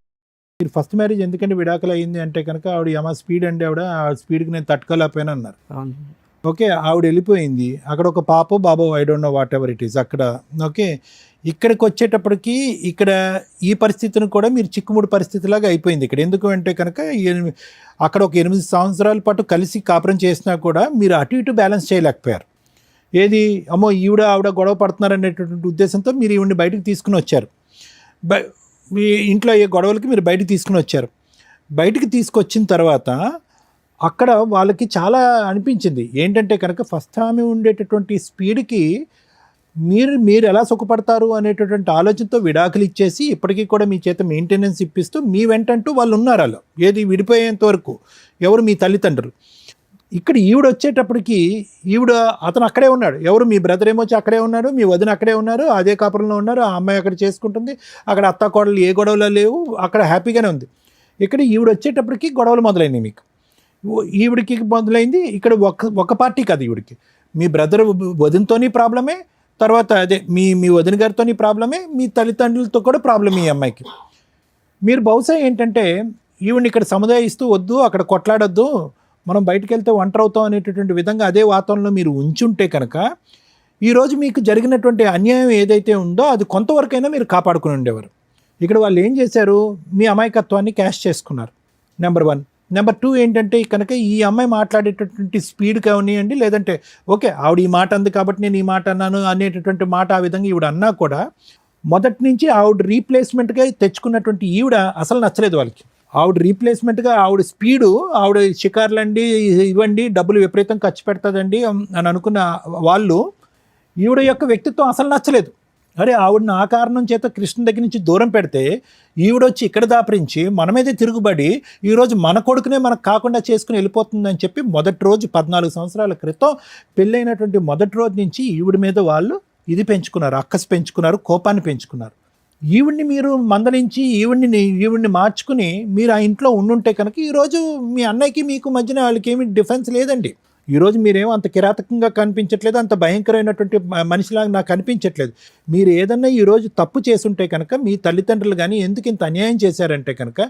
ఫస్ట్ మ్యారేజ్ ఎందుకంటే విడాకులు అయింది అంటే కనుక ఆవిడ ఏమో స్పీడ్ అండి, ఆ స్పీడ్కి నేను తట్టుకోలేకపోయాను అన్నారు. అవును. ఓకే, ఆవిడ వెళ్ళిపోయింది, అక్కడ ఒక పాప బాబో I don't know what ever it is అక్కడ. ఓకే, ఇక్కడికి వచ్చేటప్పటికి ఇక్కడ ఈ పరిస్థితిని కూడా మీరు చిక్కుముడి పరిస్థితిలాగా అయిపోయింది ఇక్కడ. ఎందుకు అంటే కనుక అక్కడ ఒక 8 సంవత్సరాల పాటు కలిసి కాపురం చేసినా కూడా మీరు అటు ఇటు బ్యాలెన్స్ చేయలేకపోయారు. ఏది అమ్మో ఆవిడ గొడవ పడుతున్నారు అనేటటువంటి ఉద్దేశంతో మీరు ఈవిడ్ని బయటకు తీసుకుని వచ్చారు. మీ ఇంట్లో అయ్యే గొడవలకి మీరు బయటకు తీసుకుని వచ్చారు. బయటికి తీసుకొచ్చిన తర్వాత అక్కడ వాళ్ళకి చాలా అనిపించింది ఏంటంటే కనుక ఫస్ట్ ఆమె ఉండేటటువంటి స్పీడ్కి మీరు ఎలా సుఖపడతారు అనేటటువంటి ఆలోచనతో విడాకులు ఇచ్చేసి ఇప్పటికీ కూడా మీ చేత మెయింటెనెన్స్ ఇప్పిస్తూ మీ వెంటంటూ వాళ్ళు ఉన్నారు. అలా ఏది విడిపోయేంత వరకు ఎవరు మీ తల్లిదండ్రులు. ఇక్కడ ఈవిడ వచ్చేటప్పటికి అతను అక్కడే ఉన్నాడు, ఎవరు మీ బ్రదర్ ఏమొచ్చి అక్కడే ఉన్నాడు, మీ వదిన అక్కడే ఉన్నారు, అదే కాపురంలో ఉన్నారు, ఆ అమ్మాయి అక్కడ చేసుకుంటుంది, అక్కడ అత్త కోడలు ఏ గొడవలు లేవు, అక్కడ హ్యాపీగానే ఉంది. ఇక్కడ ఈవిడ వచ్చేటప్పటికి గొడవలు మొదలైనవి. మీకు ఈవిడికి మొదలైంది ఇక్కడ ఒక పార్టీ కాదు, ఈవిడికి మీ బ్రదర్ వదినతోని ప్రాబ్లమే, తర్వాత అదే మీ వదిన గారితోని ప్రాబ్లమే, మీ తల్లిదండ్రులతో కూడా ప్రాబ్లమే ఈ అమ్మాయికి. మీరు బహుశా ఏంటంటే ఈవిడిని ఇక్కడ సముదాయిస్తూ వద్దు అక్కడ కొట్లాడొద్దు, మనం బయటకు వెళ్తే ఒంటరి అవుతాం అనేటటువంటి విధంగా అదే వాతావరణంలో మీరు ఉంచుంటే కనుక ఈరోజు మీకు జరిగినటువంటి అన్యాయం ఏదైతే ఉందో అది కొంతవరకైనా మీరు కాపాడుకుని ఉండేవారు. ఇక్కడ వాళ్ళు ఏం చేశారు, మీ అమాయకత్వాన్ని క్యాష్ చేసుకున్నారు. నెంబర్ 1. నెంబర్ 2 ఏంటంటే కనుక ఈ అమ్మాయి మాట్లాడేటటువంటి స్పీడ్ కావనియండి, లేదంటే ఓకే ఆవిడ ఈ మాట అంది కాబట్టి నేను ఈ మాట అన్నాను అనేటటువంటి మాట ఆ విధంగా ఈవిడ అన్నా కూడా మొదటి నుంచి ఆవిడ రీప్లేస్మెంట్గా తెచ్చుకున్నటువంటి ఈవిడ అసలు నచ్చలేదు వాళ్ళకి. ఆవిడ రీప్లేస్మెంట్గా ఆవిడ స్పీడు, ఆవిడ షికార్లండి ఇవ్వండి డబ్బులు విపరీతం ఖర్చు పెడతాదండి అని అనుకున్న వాళ్ళు ఈవిడ యొక్క వ్యక్తిత్వం అసలు నచ్చలేదు. అరే ఆవిడని ఆ కారణం చేత కృష్ణ దగ్గర నుంచి దూరం పెడితే ఈవిడొచ్చి ఇక్కడ దాపరించి మన మీదే తిరుగుబడి ఈరోజు మన కొడుకునే మనకు కాకుండా చేసుకుని వెళ్ళిపోతుందని చెప్పి మొదటి రోజు 14 సంవత్సరాల క్రితం పెళ్ళైనటువంటి మొదటి రోజు నుంచి ఈవిడ మీద వాళ్ళు ఇది పెంచుకున్నారు, అక్కసు పెంచుకున్నారు, కోపాన్ని పెంచుకున్నారు. ఈవిడ్ని మీరు మందలించి ఈవిడ్ని మార్చుకుని మీరు ఆ ఇంట్లో ఉండుంటే కనుక ఈరోజు మీ అన్నయ్యకి మీకు మధ్యన వాళ్ళకి ఏమి డిఫరెన్స్ లేదండి. ఈరోజు మీరేమో అంత కిరాతకంగా కనిపించట్లేదు, అంత భయంకరమైనటువంటి మనిషిలాగా నాకు అనిపించట్లేదు. మీరు ఏదన్నా ఈరోజు తప్పు చేసుంటే కనుక మీ తల్లిదండ్రులు కానీ ఎందుకు ఇంత అన్యాయం చేశారంటే కనుక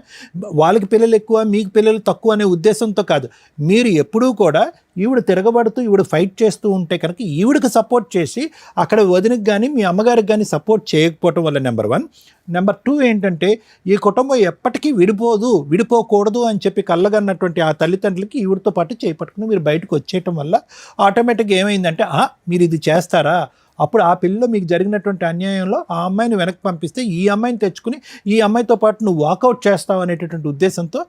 వాళ్ళకి పిల్లలు ఎక్కువ మీకు పిల్లలు తక్కువ అనే ఉద్దేశంతో కాదు. మీరు ఎప్పుడూ కూడా ఈవిడ తిరగబడుతూ ఈవిడ ఫైట్ చేస్తూ ఉంటే కనుక ఈవిడకి సపోర్ట్ చేసి అక్కడ వదినకి కానీ మీ అమ్మగారికి కానీ సపోర్ట్ చేయకపోవటం వల్ల నెంబర్ 1. నెంబర్ 2 ఏంటంటే ఈ కుటుంబం ఎప్పటికీ విడిపోకూడదు అని చెప్పి కళ్ళగన్నటువంటి ఆ తల్లిదండ్రులకి ఈవిడతో పాటు చేపట్టుకుని మీరు బయటకు వచ్చేయటం వల్ల ఆటోమేటిక్గా ఏమైందంటే మీరు ఇది చేస్తారా, అప్పుడు ఆ పిల్లలో మీకు జరిగినటువంటి అన్యాయంలో ఆ అమ్మాయిని వెనక్కి పంపిస్తే ఈ అమ్మాయిని తెచ్చుకుని ఈ అమ్మాయితో పాటు నువ్వు వాకౌట్ చేస్తావు అనేటటువంటి ఉద్దేశంతో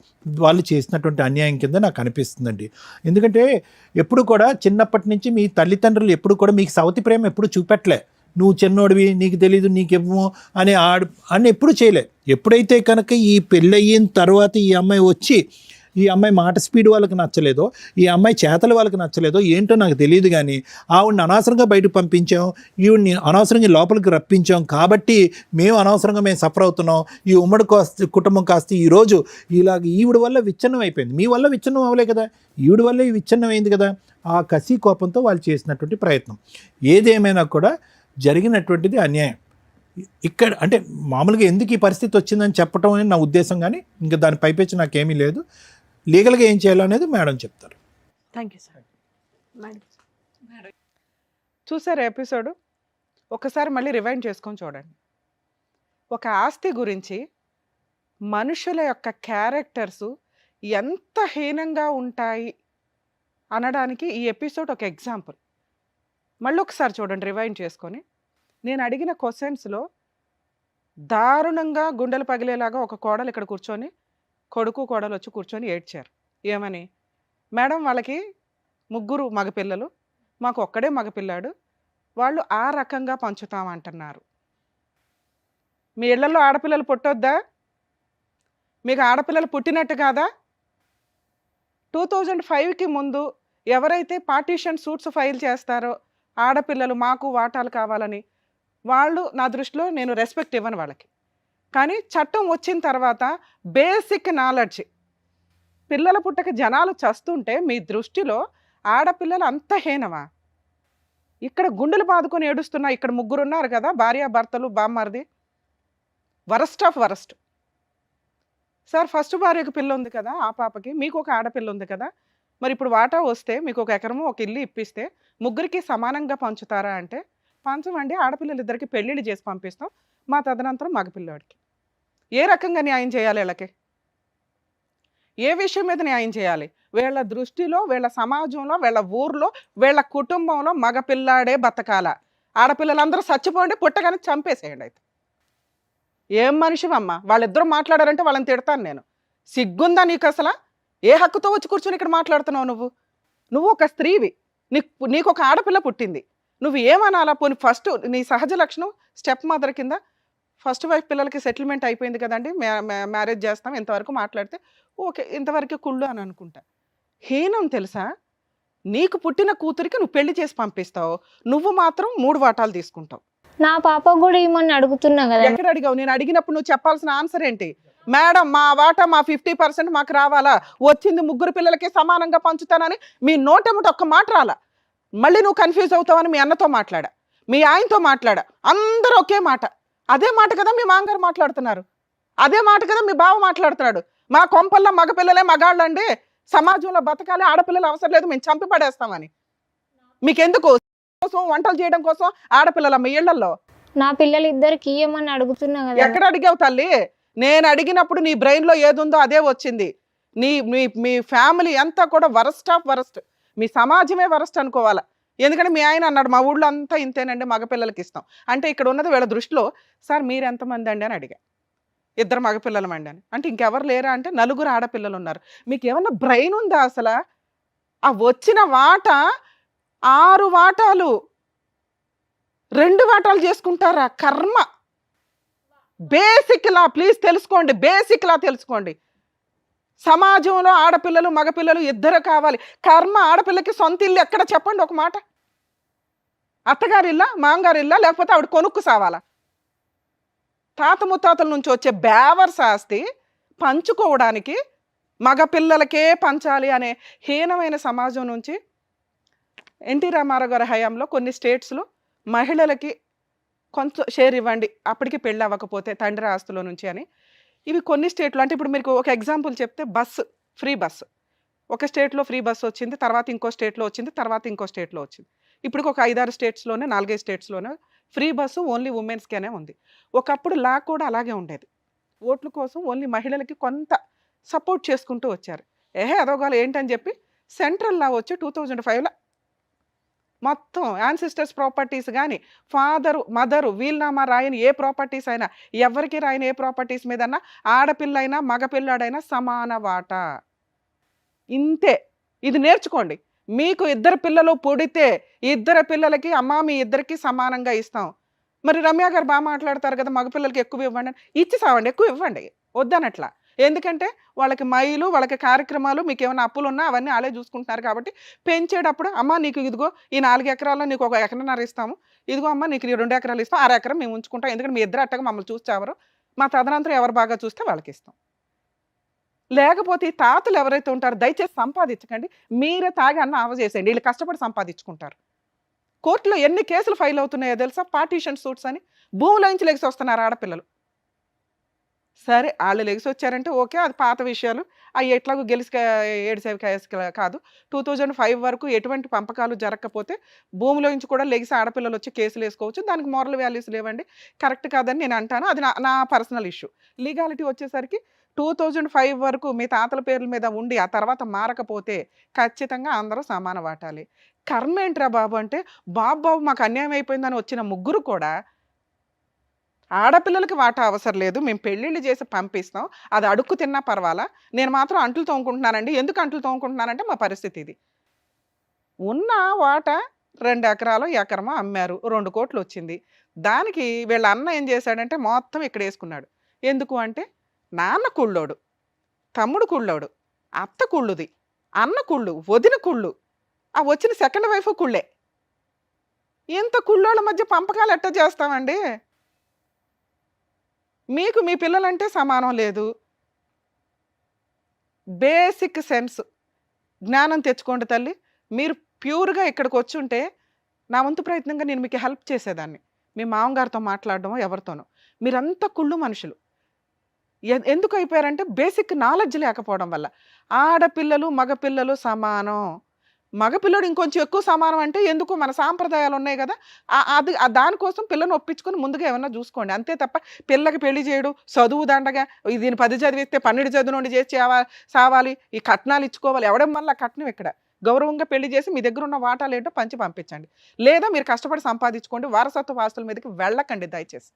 వాళ్ళు చేసినటువంటి అన్యాయం కింద నాకు అనిపిస్తుందండి. ఎందుకంటే ఎప్పుడు కూడా చిన్నప్పటి నుంచి మీ తల్లిదండ్రులు ఎప్పుడు కూడా మీకు సవతి ప్రేమ ఎప్పుడు చూపెట్టలే, నువ్వు చిన్నోడివి నీకు తెలీదు నీకేమో అని ఎప్పుడు చేయలే. ఎప్పుడైతే కనుక ఈ పెళ్ళయిన తర్వాత ఈ అమ్మాయి వచ్చి ఈ అమ్మాయి మాట స్పీడ్ వాళ్ళకి నచ్చలేదో, ఈ అమ్మాయి చేతలు వాళ్ళకి నచ్చలేదో ఏంటో నాకు తెలియదు, కానీ ఆవిడని అనవసరంగా బయటకు పంపించాం, ఈవిడ్ని అనవసరంగా లోపలికి రప్పించాం కాబట్టి మేము సఫర్ అవుతున్నాం. ఈ ఉమ్మడి కుటుంబం కాస్త ఈరోజు ఇలాగ ఈవిడ వల్ల విచ్ఛిన్నం అయిపోయింది. మీ వల్ల విచ్ఛిన్నం అవ్వలే కదా, ఈవిడ వల్ల ఈ విచ్ఛిన్నం అయింది కదా. ఆ కసి కోపంతో వాళ్ళు చేసినటువంటి ప్రయత్నం. ఏదేమైనా కూడా జరిగినటువంటిది అన్యాయం. ఇక్కడ అంటే మామూలుగా ఎందుకు ఈ పరిస్థితి వచ్చిందని చెప్పడం అనేది నా ఉద్దేశం, కానీ ఇంకా దాని పైపెచ్చి నాకేమీ లేదు. లీగల్గా ఏం చేయాలో అనేది మేడం చెప్తారు. Thank you sir. చూసారు ఎపిసోడ్? ఒకసారి మళ్ళీ రివైండ్ చేసుకొని చూడండి. ఒక ఆస్తి గురించి మనుషుల యొక్క క్యారెక్టర్స్ ఎంత హీనంగా ఉంటాయి అనడానికి ఈ ఎపిసోడ్ ఒక ఎగ్జాంపుల్. మళ్ళీ ఒకసారి చూడండి రివైండ్ చేసుకొని. నేను అడిగిన క్వశ్చన్స్లో దారుణంగా గుండెలు పగిలేలాగా ఒక కోడలు ఇక్కడ కూర్చొని, కొడుకు కోడలు వచ్చి కూర్చొని ఏడ్చారు. ఏమని? మేడం వాళ్ళకి 3 మగపిల్లలు, మాకు ఒక్కడే మగపిల్లాడు, వాళ్ళు ఆ రకంగా పంచుతామంటున్నారు. మీ ఇళ్లలో ఆడపిల్లలు పుట్టొద్దా? మీకు ఆడపిల్లలు పుట్టినట్టు కాదా? 2005కి ముందు ఎవరైతే పార్టీషన్ సూట్స్ ఫైల్ చేస్తారో ఆడపిల్లలు మాకు వాటాలు కావాలని, వాళ్ళు నా దృష్టిలో నేను రెస్పెక్ట్ ఇవ్వను వాళ్ళకి. కానీ చట్టం వచ్చిన తర్వాత బేసిక్ నాలెడ్జ్, పిల్లల పుట్టక జనాలు చస్తుంటే మీ దృష్టిలో ఆడపిల్లలు అంత హీనమా? ఇక్కడ గుండెలు బాదుకొని ఏడుస్తున్నా ఇక్కడ 3 ఉన్నారు కదా, భార్యాభర్తలు, బామ్మర్ది, worst of worst. Sir first భార్యకు పిల్ల ఉంది కదా, ఆ పాపకి మీకు ఒక ఆడపిల్ల ఉంది కదా, మరి ఇప్పుడు వాటా వస్తే మీకు 1 ఎకరము 1 ఇల్లు ఇప్పిస్తే ముగ్గురికి సమానంగా పంచుతారా అంటే, పంచమండి, ఆడపిల్లలు ఇద్దరికి పెళ్ళిళ్ళు చేసి పంపిస్తాం, మా తదనంతరం మగపిల్లవాడికి. ఏ రకంగా న్యాయం చేయాలి వీళ్ళకి? ఏ విషయం మీద న్యాయం చేయాలి? వీళ్ళ దృష్టిలో, వీళ్ళ సమాజంలో, వీళ్ళ ఊర్లో, వీళ్ళ కుటుంబంలో మగపిల్లాడే బతకాల. ఆడపిల్లలందరూ చచ్చిపోండి, పుట్టగానే చంపేసేయండి. అయితే ఏం మనిషివమ్మా? వాళ్ళిద్దరూ మాట్లాడారంటే వాళ్ళని తిడతాను నేను. సిగ్గుందా నీకు అసలు? ఏ హక్కుతో వచ్చి కూర్చొని ఇక్కడ మాట్లాడుతున్నావు నువ్వు ఒక స్త్రీవి, నీకు ఒక ఆడపిల్ల పుట్టింది, నువ్వు ఏమనాలా? పోనీ ఫస్ట్ నీ సహజ లక్షణం స్టెప్ మదర్ కింద ఫస్ట్ వైఫ్ పిల్లలకి సెటిల్మెంట్ అయిపోయింది కదండి, మ్యారేజ్ చేస్తాం, ఇంతవరకు మాట్లాడితే ఓకే, ఇంతవరకు కుళ్ళు అని అనుకుంటా. హీనం తెలుసా? నీకు పుట్టిన కూతురికి నువ్వు పెళ్లి చేసి పంపిస్తావు, నువ్వు మాత్రం 3 వాటాలు తీసుకుంటావు. నా పాప కూడా ఏమని అడుగుతున్నా కదా. ఎక్కడ అడిగావు? నేను అడిగినప్పుడు నువ్వు చెప్పాల్సిన ఆన్సర్ ఏంటి? మేడం మా వాటా మా 50% మాకు రావాలా, వచ్చింది 3 పిల్లలకి సమానంగా పంచుతానని మీ నోటెముట ఒక్క మాట రాలా. మళ్ళీ నువ్వు కన్ఫ్యూజ్ అవుతావని మీ అన్నతో మాట్లాడా, మీ ఆయనతో మాట్లాడా, అందరూ ఒకే మాట. అదే మాట కదా మీ మామగారు మాట్లాడుతున్నారు, అదే మాట కదా మీ బావ మాట్లాడుతున్నాడు. మా కొంపల్లో మగపిల్లలే మగాళ్ళండి, సమాజంలో బతకాలి, ఆడపిల్లలు అవసరం లేదు, మేము చంపి పడేస్తామని. మీకెందుకు? కోసం వంటలు చేయడం కోసం ఆడపిల్లల మీ ఇళ్లలో. నా పిల్లలు ఇద్దరికి ఇయ్యమని అడుగుతున్నా కదా. ఎక్కడ అడిగావు తల్లి? నేను అడిగినప్పుడు నీ బ్రెయిన్లో ఏదుందో అదే వచ్చింది. మీ ఫ్యామిలీ అంతా కూడా వరస్ట్ ఆఫ్ వరస్ట్, మీ సమాజమే వరస్ట్ అనుకోవాలా. ఎందుకంటే మీ ఆయన అన్నాడు మా ఊళ్ళో అంతా ఇంతేనండి, మగపిల్లలకి ఇస్తాం అంటే. ఇక్కడ ఉన్నది వీళ్ళ దృష్టిలో, సార్ మీరు ఎంతమంది అండి అని అడిగా, 2 మగపిల్లలమండి అని. అంటే ఇంకెవరు లేరా అంటే 4 ఆడపిల్లలు ఉన్నారు. మీకు ఏమన్నా బ్రెయిన్ ఉందా అసలు? ఆ వచ్చిన వాటా 6 వాటాలు 2 వాటాలు చేసుకుంటారా? కర్మ. బేసిక్ లా ప్లీజ్ తెలుసుకోండి, బేసిక్ లా తెలుసుకోండి. సమాజంలో ఆడపిల్లలు మగపిల్లలు ఇద్దరు కావాలి. కర్మ. ఆడపిల్లకి సొంత ఇల్లు ఎక్కడ చెప్పండి ఒక మాట? అత్తగారిల్లా, మామగారిల్లా, లేకపోతే ఆవిడ కొనుక్కు సావాలా? తాత ముత్తాతల నుంచి వచ్చే బేవర్స్ ఆస్తి పంచుకోవడానికి మగపిల్లలకే పంచాలి అనే హీనమైన సమాజం నుంచి ఎన్టీ రామారావు గారి హయాంలో కొన్ని స్టేట్స్లో మహిళలకి కొంచెం షేర్ ఇవ్వండి అప్పటికి పెళ్ళి అవ్వకపోతే తండ్రి ఆస్తుల నుంచి అని, ఇవి కొన్ని స్టేట్లో. అంటే ఇప్పుడు మీకు ఒక ఎగ్జాంపుల్ చెప్తే, బస్సు, ఫ్రీ బస్సు, ఒక స్టేట్లో ఫ్రీ బస్సు వచ్చింది, తర్వాత ఇంకో స్టేట్లో వచ్చింది, తర్వాత ఇంకో స్టేట్లో వచ్చింది. ఇప్పుడు ఒక 5-6 స్టేట్స్లోనే, 4-5 స్టేట్స్లోనే ఫ్రీ బస్సు ఓన్లీ ఉమెన్స్కేనే ఉంది. ఒకప్పుడు లా కూడా అలాగే ఉండేది. ఓట్ల కోసం ఓన్లీ మహిళలకి కొంత సపోర్ట్ చేసుకుంటూ వచ్చారు. అదోగాలు ఏంటని చెప్పి సెంట్రల్ లా వచ్చి 2005లో మొత్తం యాన్సిస్టర్స్ ప్రాపర్టీస్ కానీ, ఫాదరు మదరు వీల్నామా రాయని ఏ ప్రాపర్టీస్ అయినా, ఎవరికి రాయని ఏ ప్రాపర్టీస్ మీదన్నా ఆడపిల్లైనా మగపిల్లాడైనా సమాన వాటా. ఇంతే. ఇది నేర్చుకోండి. మీకు 2 పిల్లలు పుడితే 2 పిల్లలకి అమ్మ మీ ఇద్దరికి సమానంగా ఇస్తాం. మరి రమ్య గారు బాగా మాట్లాడతారు కదా, మగపిల్లలకి ఎక్కువ ఇవ్వండి అని. ఇచ్చి సావండి, ఎక్కువ ఇవ్వండి, వద్దనట్లా. ఎందుకంటే వాళ్ళకి మైలు, వాళ్ళకి కార్యక్రమాలు, మీకు ఏమైనా అప్పులు ఉన్నా అవన్నీ వాళ్ళే చూసుకుంటున్నారు. కాబట్టి పెంచేటప్పుడు అమ్మ నీకు ఇదిగో ఈ 4 ఎకరాల్లో నీకు 1 ఎకరన్నర ఇస్తాము, ఇదిగో అమ్మ నీకు 2 ఎకరాలు ఇస్తాం, 6 ఎకరం మేము ఉంచుకుంటాం, ఎందుకంటే మీ ఇద్దరు అట్టగా మమ్మల్ని చూస్తే ఎవరు, మా తదనంతరం ఎవరు బాగా చూస్తే వాళ్ళకి ఇస్తాం. లేకపోతే ఈ తాతలు ఎవరైతే ఉంటారో దయచేసి సంపాదించకండి, మీరే తాగి అన్న ఆవ చేసేయండి, వీళ్ళు కష్టపడి సంపాదించుకుంటారు. కోర్టులో ఎన్ని కేసులు ఫైల్ అవుతున్నాయో తెలుసా? పార్టీషన్ సూట్స్ అని. భూమిలోంచి లెగిసి వస్తున్నారు ఆడపిల్లలు. సరే వాళ్ళు లెగిసి వచ్చారంటే ఓకే, అది పాత విషయాలు, అవి ఎట్లాగో ఏడ్చేవి కాదు. 2005 వరకు ఎటువంటి పంపకాలు జరగకపోతే భూమిలోంచి కూడా లెగిసి ఆడపిల్లలు వచ్చి కేసులు వేసుకోవచ్చు. దానికి మోరల్ వాల్యూస్ లేవండి, కరెక్ట్ కాదని నేను అంటాను. అది నా పర్సనల్ ఇష్యూ. లీగాలిటీ వచ్చేసరికి 2005 వరకు మీ తాతల పేర్ల మీద ఉండి ఆ తర్వాత మారకపోతే ఖచ్చితంగా అందరూ సమాన వాటాలి. కర్మ ఏంట్రా బాబు అంటే, బాబు మాకు అన్యాయం అయిపోయిందని వచ్చిన 3 కూడా ఆడపిల్లలకి వాటా అవసరం లేదు, మేము పెళ్ళిళ్ళు చేసి పంపిస్తాం, అది అడుక్కు తిన్నా పర్వాలా, నేను మాత్రం అంట్లు తోముకుంటున్నానండి. ఎందుకు అంట్లు తోముకుంటున్నానంటే మా పరిస్థితి ఇది. ఉన్న వాటా 2 ఎకరాలు ఎకరమో అమ్మారు, 2 కోట్లు వచ్చింది. దానికి వీళ్ళ అన్న ఏం చేశాడంటే మొత్తం ఇక్కడ వేసుకున్నాడు. ఎందుకు అంటే, నాన్న కుళ్ళోడు, తమ్ముడు కుళ్ళోడు, అత్త కుళ్ళుది, అన్న కుళ్ళు, వదిన కుళ్ళు, ఆ వచ్చిన సెకండ్ వైఫ్ కుళ్ళే. ఇంత కుళ్ళోళ్ళ మధ్య పంపకాలు ఎట్ట చేస్తామండి? మీకు మీ పిల్లలంటే సమానం లేదు. బేసిక్ సెన్స్ జ్ఞానం తెచ్చుకోండి తల్లి. మీరు ప్యూర్‌గా ఇక్కడికొచ్చుంటే, నా వంతు ప్రయత్నంగా నేను మీకు హెల్ప్ చేసేదాన్ని. మీ మామగారితో మాట్లాడడమో, ఎవరితోనో. మీరంతా కుళ్ళు మనుషులు. ఎందుకు అయిపోయారంటే బేసిక్ నాలెడ్జ్ లేకపోవడం వల్ల. ఆడపిల్లలు, మగపిల్లలు సమానం. మగపిల్లోడు ఇంకొంచెం ఎక్కువ సమానం అంటే ఎందుకు మన సాంప్రదాయాలు ఉన్నాయి గదా! అది దానికోసం పిల్లని ఒప్పించుకొని ముందుగా ఏమన్నా జూసుకోండి. అంతే తప్ప పిల్లకి పెళ్లి చేయడు, చదువు దండగా, దీన్ని 10 చదివిస్తే 12 చదువునోడిని చేసి సావాలి, ఈ కట్నాలు ఇచ్చుకోవాలి. ఎవడమ్మల్లా కట్నం ఇక్కడ. గౌరవంగా పెళ్లి చేసి మీ దగ్గర ఉన్న వాటాలేంటో పంచి పంపించండి. లేదా మీరు కష్టపడి సంపాదించుకోండి. వారసత్వ ఆస్తుల మీదకి వెళ్ళకండి దయచేసి.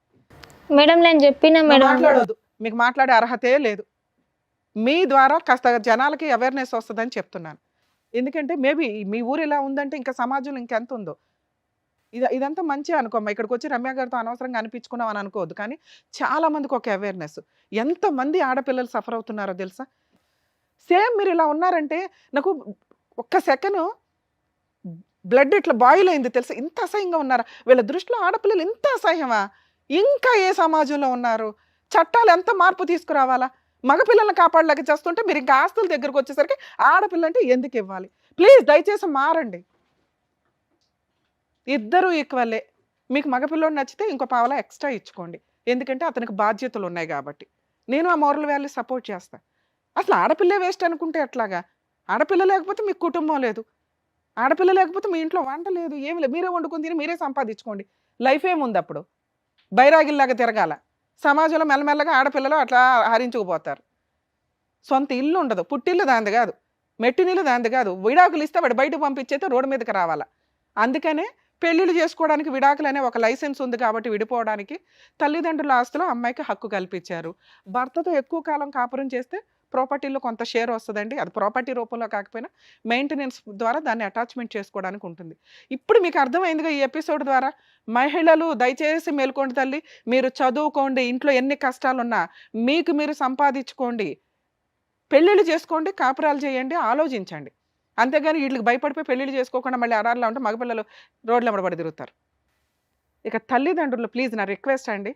మేడం నేను చెప్పిన నువ్వు మేడం. మాట్లాడొద్దు. మీకు మాట్లాడే అర్హతే లేదు. మీ ద్వారా కాస్త జనాలకి అవేర్‌నెస్ వస్తదని చెప్తున్నాను. ఎందుకంటే మేబీ మీ ఊరు ఇలా ఉందంటే ఇంకా సమాజంలో ఇంకెంత ఉందో. ఇదంతా మంచే అనుకోమ్మా. ఇక్కడికొచ్చి రమ్య గారితో అనవసరంగా అనిపించుకున్నాం అని అనుకోవద్దు. కానీ చాలా మందికి ఒక అవేర్‌నెస్. ఎంతమంది ఆడపిల్లలు సఫర్ అవుతున్నారో తెలుసా? సేమ్ మీరు ఇలా ఉన్నారంటే నాకు ఒక్క సెకను బ్లడ్ ఇట్లా బాయిల్ అయింది తెలుసా? ఇంత అసహ్యంగా ఉన్నారా? వీళ్ళ దృష్టిలో ఆడపిల్లలు ఇంత అసహ్యమా? ఇంకా ఏ సమాజంలో ఉన్నారు? చట్టాలు ఎంత మార్పు తీసుకురావాలా? మగపిల్లల్ని కాపాడలేక చేస్తుంటే మీరు ఇంకా ఆస్తుల దగ్గరకు వచ్చేసరికి ఆడపిల్ల అంటే ఎందుకు ఇవ్వాలి? ప్లీజ్ దయచేసి మారండి. ఇద్దరు ఈక్వలే. మీకు మగపిల్లోడు నచ్చితే ఇంకో పావలా ఎక్స్ట్రా ఇచ్చుకోండి. ఎందుకంటే అతనికి బాధ్యతలు ఉన్నాయి కాబట్టి. నేను ఆ మోరల్ వాల్యూ సపోర్ట్ చేస్తా. అసలు ఆడపిల్లే వేస్ట్ అనుకుంటే ఎట్లాగా? ఆడపిల్ల లేకపోతే మీకు కుటుంబం లేదు. ఆడపిల్ల లేకపోతే మీ ఇంట్లో వంట లేదు, ఏమి లేదు. మీరే వండుకొని తిని మీరే సంపాదించుకోండి. లైఫ్ ఏముంది అప్పుడు? బైరాగిల్లాగా తిరగాల. సమాజంలో మెల్లమెల్లగా ఆడపిల్లలు అట్లా హరించుకుపోతారు. సొంత ఇల్లు ఉండదు. పుట్టిల్లు దాంది కాదు, మెట్టినిల్లు దాంది కాదు. విడాకులు ఇస్తే వాడు బయటకు పంపించేస్తే రోడ్డు మీదకి రావాలా. అందుకనే పెళ్ళిళ్ళు చేసుకోవడానికి విడాకులు అనే ఒక లైసెన్స్ ఉంది కాబట్టి విడిపోవడానికి తల్లిదండ్రుల ఆస్తులో అమ్మాయికి హక్కు కల్పించారు. భర్తతో ఎక్కువ కాలం కాపురం చేస్తే ప్రాపర్టీలో కొంత షేర్ వస్తుందండి. అది ప్రాపర్టీ రూపంలో కాకపోయినా మెయింటెనెన్స్ ద్వారా దాన్ని అటాచ్మెంట్ చేసుకోవడానికి ఉంటుంది. ఇప్పుడు మీకు అర్థమైందిగా ఈ ఎపిసోడ్ ద్వారా. మహిళలు దయచేసి మేల్కోండి తల్లి. మీరు చదువుకోండి. ఇంట్లో ఎన్ని కష్టాలున్నా మీకు మీరు సంపాదించుకోండి. పెళ్ళిళ్ళు చేసుకోండి, కాపురాలు చేయండి, ఆలోచించండి. అంతేగాని వీళ్ళకి భయపడిపోయి పెళ్ళిళ్ళు చేసుకోకుండా మళ్ళీ అడారిలో ఉంటే మగపిల్లలు రోడ్ల వెంబడి తిరుగుతారు. ఇక తల్లిదండ్రులు ప్లీజ్ నా రిక్వెస్ట్ అండి,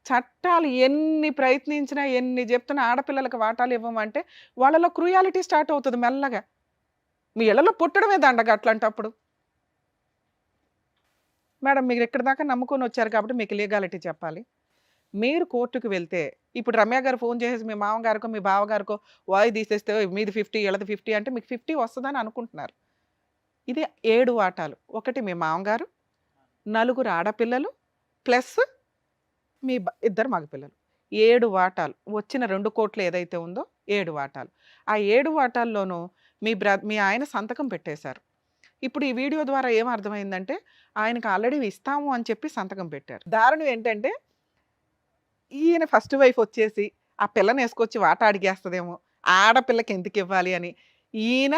చట్టాలు ఎన్ని ప్రయత్నించినా ఎన్ని చెప్తున్నా ఆడపిల్లలకు వాటాలు ఇవ్వమంటే వాళ్ళలో క్రూయాలిటీ స్టార్ట్ అవుతుంది మెల్లగా. మీ ఇళ్లలో పుట్టడమే దండగ అట్లాంటప్పుడు. మేడం మీరు ఎక్కడి దాకా నమ్ముకొని వచ్చారు కాబట్టి మీకు లీగాలిటీ చెప్పాలి. మీరు కోర్టుకు వెళ్తే ఇప్పుడు రమ్య గారు ఫోన్ చేసేసి మీ మామగారికో మీ బావగారికో వాయి తీసేస్తే మీది 50 వీళ్ళది 50 అంటే మీకు 50 వస్తుందని అనుకుంటున్నారు. ఇది 7 వాటాలు. ఒకటి మీ మామగారు, 4 ఆడపిల్లలు ప్లస్ మీ ఇద్దరు మగపిల్లలు. 7 వాటాలు. వచ్చిన 2 కోట్లు ఏదైతే ఉందో 7 వాటాలు. ఆ 7 వాటాల్లోనూ మీ ఆయన సంతకం పెట్టేశారు. ఇప్పుడు ఈ వీడియో ద్వారా ఏం అర్థమైందంటే ఆయనకు ఆల్రెడీ ఇస్తాము అని చెప్పి సంతకం పెట్టారు. దారుణం ఏంటంటే ఈయన ఫస్ట్ వైఫ్ వచ్చేసి ఆ పిల్లని వేసుకొచ్చి వాటా అడిగేస్తుందేమో, ఆడపిల్లకి ఎందుకు ఇవ్వాలి అని ఈయన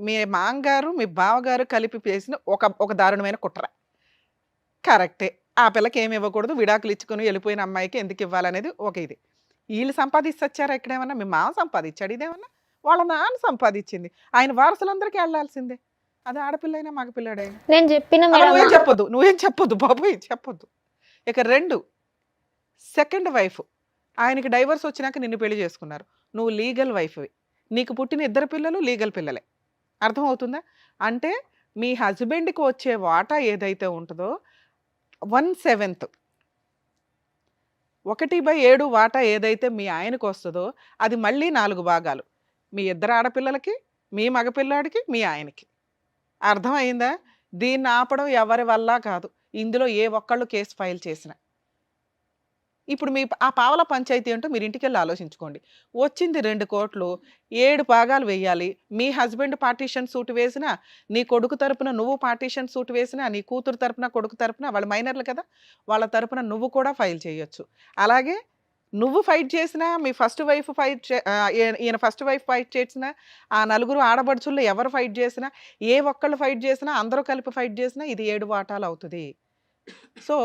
మీ మామగారు మీ బావగారు కలిపి చేసిన ఒక దారుణమైన కుట్ర. కరెక్టే. ఆ పిల్లకి ఏమి ఇవ్వకూడదు, విడాకులు ఇచ్చుకొని వెళ్ళిపోయిన అమ్మాయికి ఎందుకు ఇవ్వాలనేది ఒక ఇది. వీళ్ళు సంపాదించొచ్చారా ఇక్కడేమన్నా? మీ మామ సంపాదించాడు, ఇదేమన్నా వాళ్ళ నాన్న సంపాదించింది. ఆయన వారసులందరికీ వెళ్ళాల్సిందే. అది ఆడపిల్ల అయినా మగపిల్లాడైనా. నేను చెప్పిన నువ్వేం చెప్పొద్దు బాబు, చెప్పొద్దు. ఇక 2 సెకండ్ వైఫ్. ఆయనకి డైవర్స్ వచ్చినాక నిన్ను పెళ్లి చేసుకున్నారు. నువ్వు లీగల్ వైఫ్వి. నీకు పుట్టిన 2 పిల్లలు లీగల్ పిల్లలే. అర్థమవుతుందా? అంటే మీ హస్బెండ్కి వచ్చే వాటా ఏదైతే ఉంటుందో 1/7 1/7 వాటా ఏదైతే మీ ఆయనకు వస్తుందో అది మళ్ళీ 4 భాగాలు. మీ 2 ఆడపిల్లలకి, మీ మగపిల్లాడికి, మీ ఆయనకి. అర్థమైందా? దీన్ని ఆపడం ఎవరి వల్ల కాదు. ఇందులో ఏ ఒక్కళ్ళు కేసు ఫైల్ చేసిన. ఇప్పుడు మీ ఆ పావల పంచాయతీ ఏంటో మీరు ఇంటికి వెళ్ళి ఆలోచించుకోండి. వచ్చింది 2 కోట్లు, 7 భాగాలు వేయాలి. మీ హస్బెండ్ పార్టీషన్ సూట్ వేసినా, నీ కొడుకు తరపున నువ్వు పార్టీషన్ సూట్ వేసినా, నీ కూతురు తరపున కొడుకు తరపున, వాళ్ళు మైనర్లు కదా, వాళ్ళ తరపున నువ్వు కూడా ఫైల్ చేయొచ్చు. అలాగే నువ్వు ఫైట్ చేసినా, మీ ఫస్ట్ వైఫ్ ఈయన ఫస్ట్ వైఫ్ ఫైట్ చేసినా, ఆ 4 ఆడబడుచుల్లో ఎవరు ఫైట్ చేసినా, ఏ ఒక్కళ్ళు ఫైట్ చేసినా, అందరూ కలిపి ఫైట్ చేసినా ఇది 7 వాటాలు అవుతుంది. సో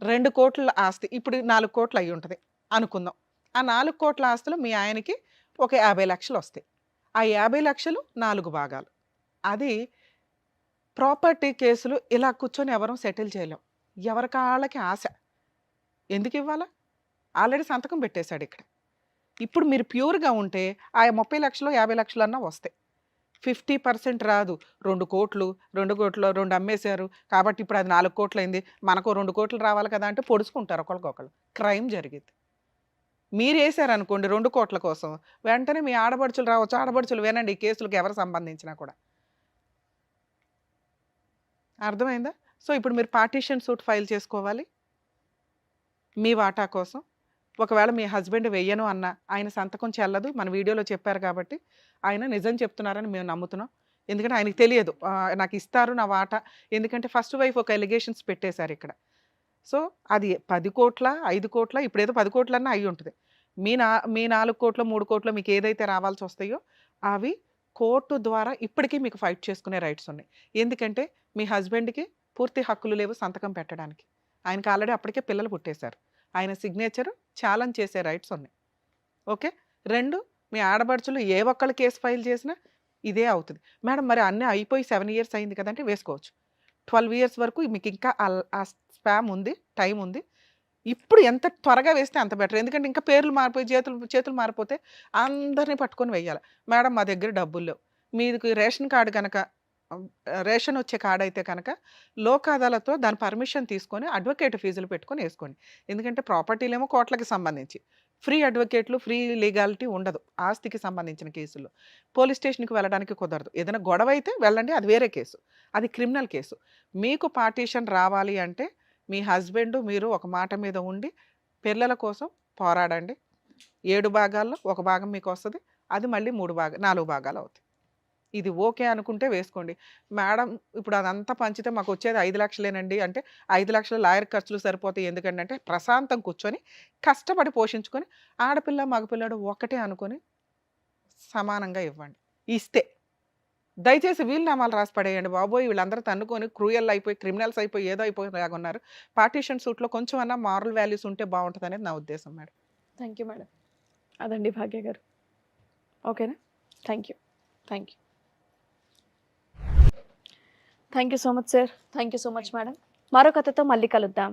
2 కోట్ల ఆస్తి ఇప్పుడు 4 కోట్లు అయి ఉంటుంది అనుకుందాం. ఆ 4 కోట్ల ఆస్తులు మీ ఆయనకి ఒక 50 లక్షలు వస్తాయి. ఆ 50 లక్షలు 4 భాగాలు. అది ప్రాపర్టీ కేసులు ఇలా కూర్చొని ఎవరూ సెటిల్ చేయలేం. ఎవరి కాళ్ళకి ఆశ. ఎందుకు ఇవ్వాలా? ఆల్రెడీ సంతకం పెట్టేశాడు ఇక్కడ. ఇప్పుడు మీరు ప్యూర్‌గా ఉంటే ఆ 30 లక్షలు, 50 లక్షలన్నా వస్తాయి. 50% రాదు. 2 కోట్లు, 2 కోట్లు 2 అమ్మేశారు. కాబట్టి ఇప్పుడు అది 4 కోట్లయింది. మనకో 2 కోట్లు రావాలి కదా అంటే పొడుచుకుంటారు ఒకళ్ళకొకళ్ళు. క్రైమ్ జరిగిద్ది. మీరేసారనుకోండి 2 కోట్ల కోసం, వెంటనే మీ ఆడపడుచులు రావచ్చు. ఆడపడుచులు వినండి, ఈ కేసులకు ఎవరు సంబంధించినా కూడా. అర్థమైందా? సో ఇప్పుడు మీరు పార్టీషన్ సూట్ ఫైల్ చేసుకోవాలి మీ వాటా కోసం. ఒకవేళ మీ హస్బెండ్ వెయ్యను అన్నా, ఆయన సంతకం చెల్లదు. మన వీడియోలో చెప్పారు కాబట్టి ఆయన నిజం చెప్తున్నారని మేము నమ్ముతున్నాం. ఎందుకంటే ఆయనకి తెలియదు నాకు ఇస్తారు నా వాటా. ఎందుకంటే ఫస్ట్ వైఫ్ ఒక ఎలిగేషన్స్ పెట్టేశారు ఇక్కడ. సో అది 10 కోట్ల 5 కోట్ల ఇప్పుడేదో 10 కోట్లన్నా అయి ఉంటుంది. మీ 4 కోట్లు 3 కోట్లు మీకు ఏదైతే రావాల్సి వస్తాయో అవి కోర్టు ద్వారా ఇప్పటికీ మీకు ఫైట్ చేసుకునే రైట్స్ ఉన్నాయి. ఎందుకంటే మీ హస్బెండ్కి పూర్తి హక్కులు లేవు సంతకం పెట్టడానికి. ఆయనకి ఆల్రెడీ అప్పటికే పిల్లలు పుట్టేశారు. ఆయన సిగ్నేచర్ ఛాలెంజ్ చేసే రైట్స్ ఉన్నాయి. ఓకే. 2 మీ ఆడపడుచులు ఏ ఒక్కళ్ళు కేసు ఫైల్ చేసినా ఇదే అవుతుంది. మేడం మరి అన్నీ అయిపోయి 7 ఇయర్స్ అయింది కదంటే వేసుకోవచ్చు. 12 ఇయర్స్ వరకు మీకు ఇంకా ఆ స్పామ్ ఉంది, టైం ఉంది. ఇప్పుడు ఎంత త్వరగా వేస్తే అంత బెటర్. ఎందుకంటే ఇంకా పేర్లు మారిపోయి చేతులు మారిపోతే అందరినీ పట్టుకొని వెయ్యాలి. మేడం మా దగ్గర డబ్బులు లేవు. మీకు రేషన్ కార్డు కనుక రేషన్ వచ్చే కార్డు అయితే కనుక లోక్ అదాలత్తో దాని పర్మిషన్ తీసుకొని అడ్వకేట్ ఫీజులు పెట్టుకొని వేసుకోండి. ఎందుకంటే ప్రాపర్టీలేమో కోట్లకి సంబంధించి ఫ్రీ అడ్వకేట్లు, ఫ్రీ లీగాలిటీ ఉండదు. ఆస్తికి సంబంధించిన కేసుల్లో పోలీస్ స్టేషన్కి వెళ్ళడానికి కుదరదు. ఏదైనా గొడవ అయితే వెళ్ళండి, అది వేరే కేసు, అది క్రిమినల్ కేసు. మీకు పార్టీషన్ రావాలి అంటే మీ హస్బెండ్ మీరు ఒక మాట మీద ఉండి పిల్లల కోసం పోరాడండి. 7 భాగాల్లో ఒక భాగం మీకు వస్తుంది, అది మళ్ళీ 4 భాగాలు అవుతాయి. ఇది ఓకే అనుకుంటే వేసుకోండి. మేడం ఇప్పుడు అదంతా పంచితే మాకు వచ్చేది 5 లక్షలేనండి అంటే 5 లక్షల లాయర్ ఖర్చులు సరిపోతాయి. ఎందుకంటే అంటే ప్రశాంతం కూర్చొని కష్టపడి పోషించుకొని ఆడపిల్ల మగపిల్లడు ఒకటే అనుకొని సమానంగా ఇవ్వండి. ఇస్తే దయచేసి వీలునామాలు రాసి పడేయండి బాబోయ్. వీళ్ళందరూ తన్నుకొని క్రూయల్ అయిపోయి క్రిమినల్స్ అయిపోయి ఏదో అయిపోయి ఉన్నారు. పార్టీషన్ సూట్లో కొంచెం అన్నా మారల్ వాల్యూస్ ఉంటే బాగుంటుంది అనేది నా ఉద్దేశం మేడం. Thank you madam. అదండి భాగ్య గారు. ఓకేనా? Thank you. Thank you. Thank you so much sir. Thank you so much madam. మరో కథతో మళ్ళీ కలుద్దాం.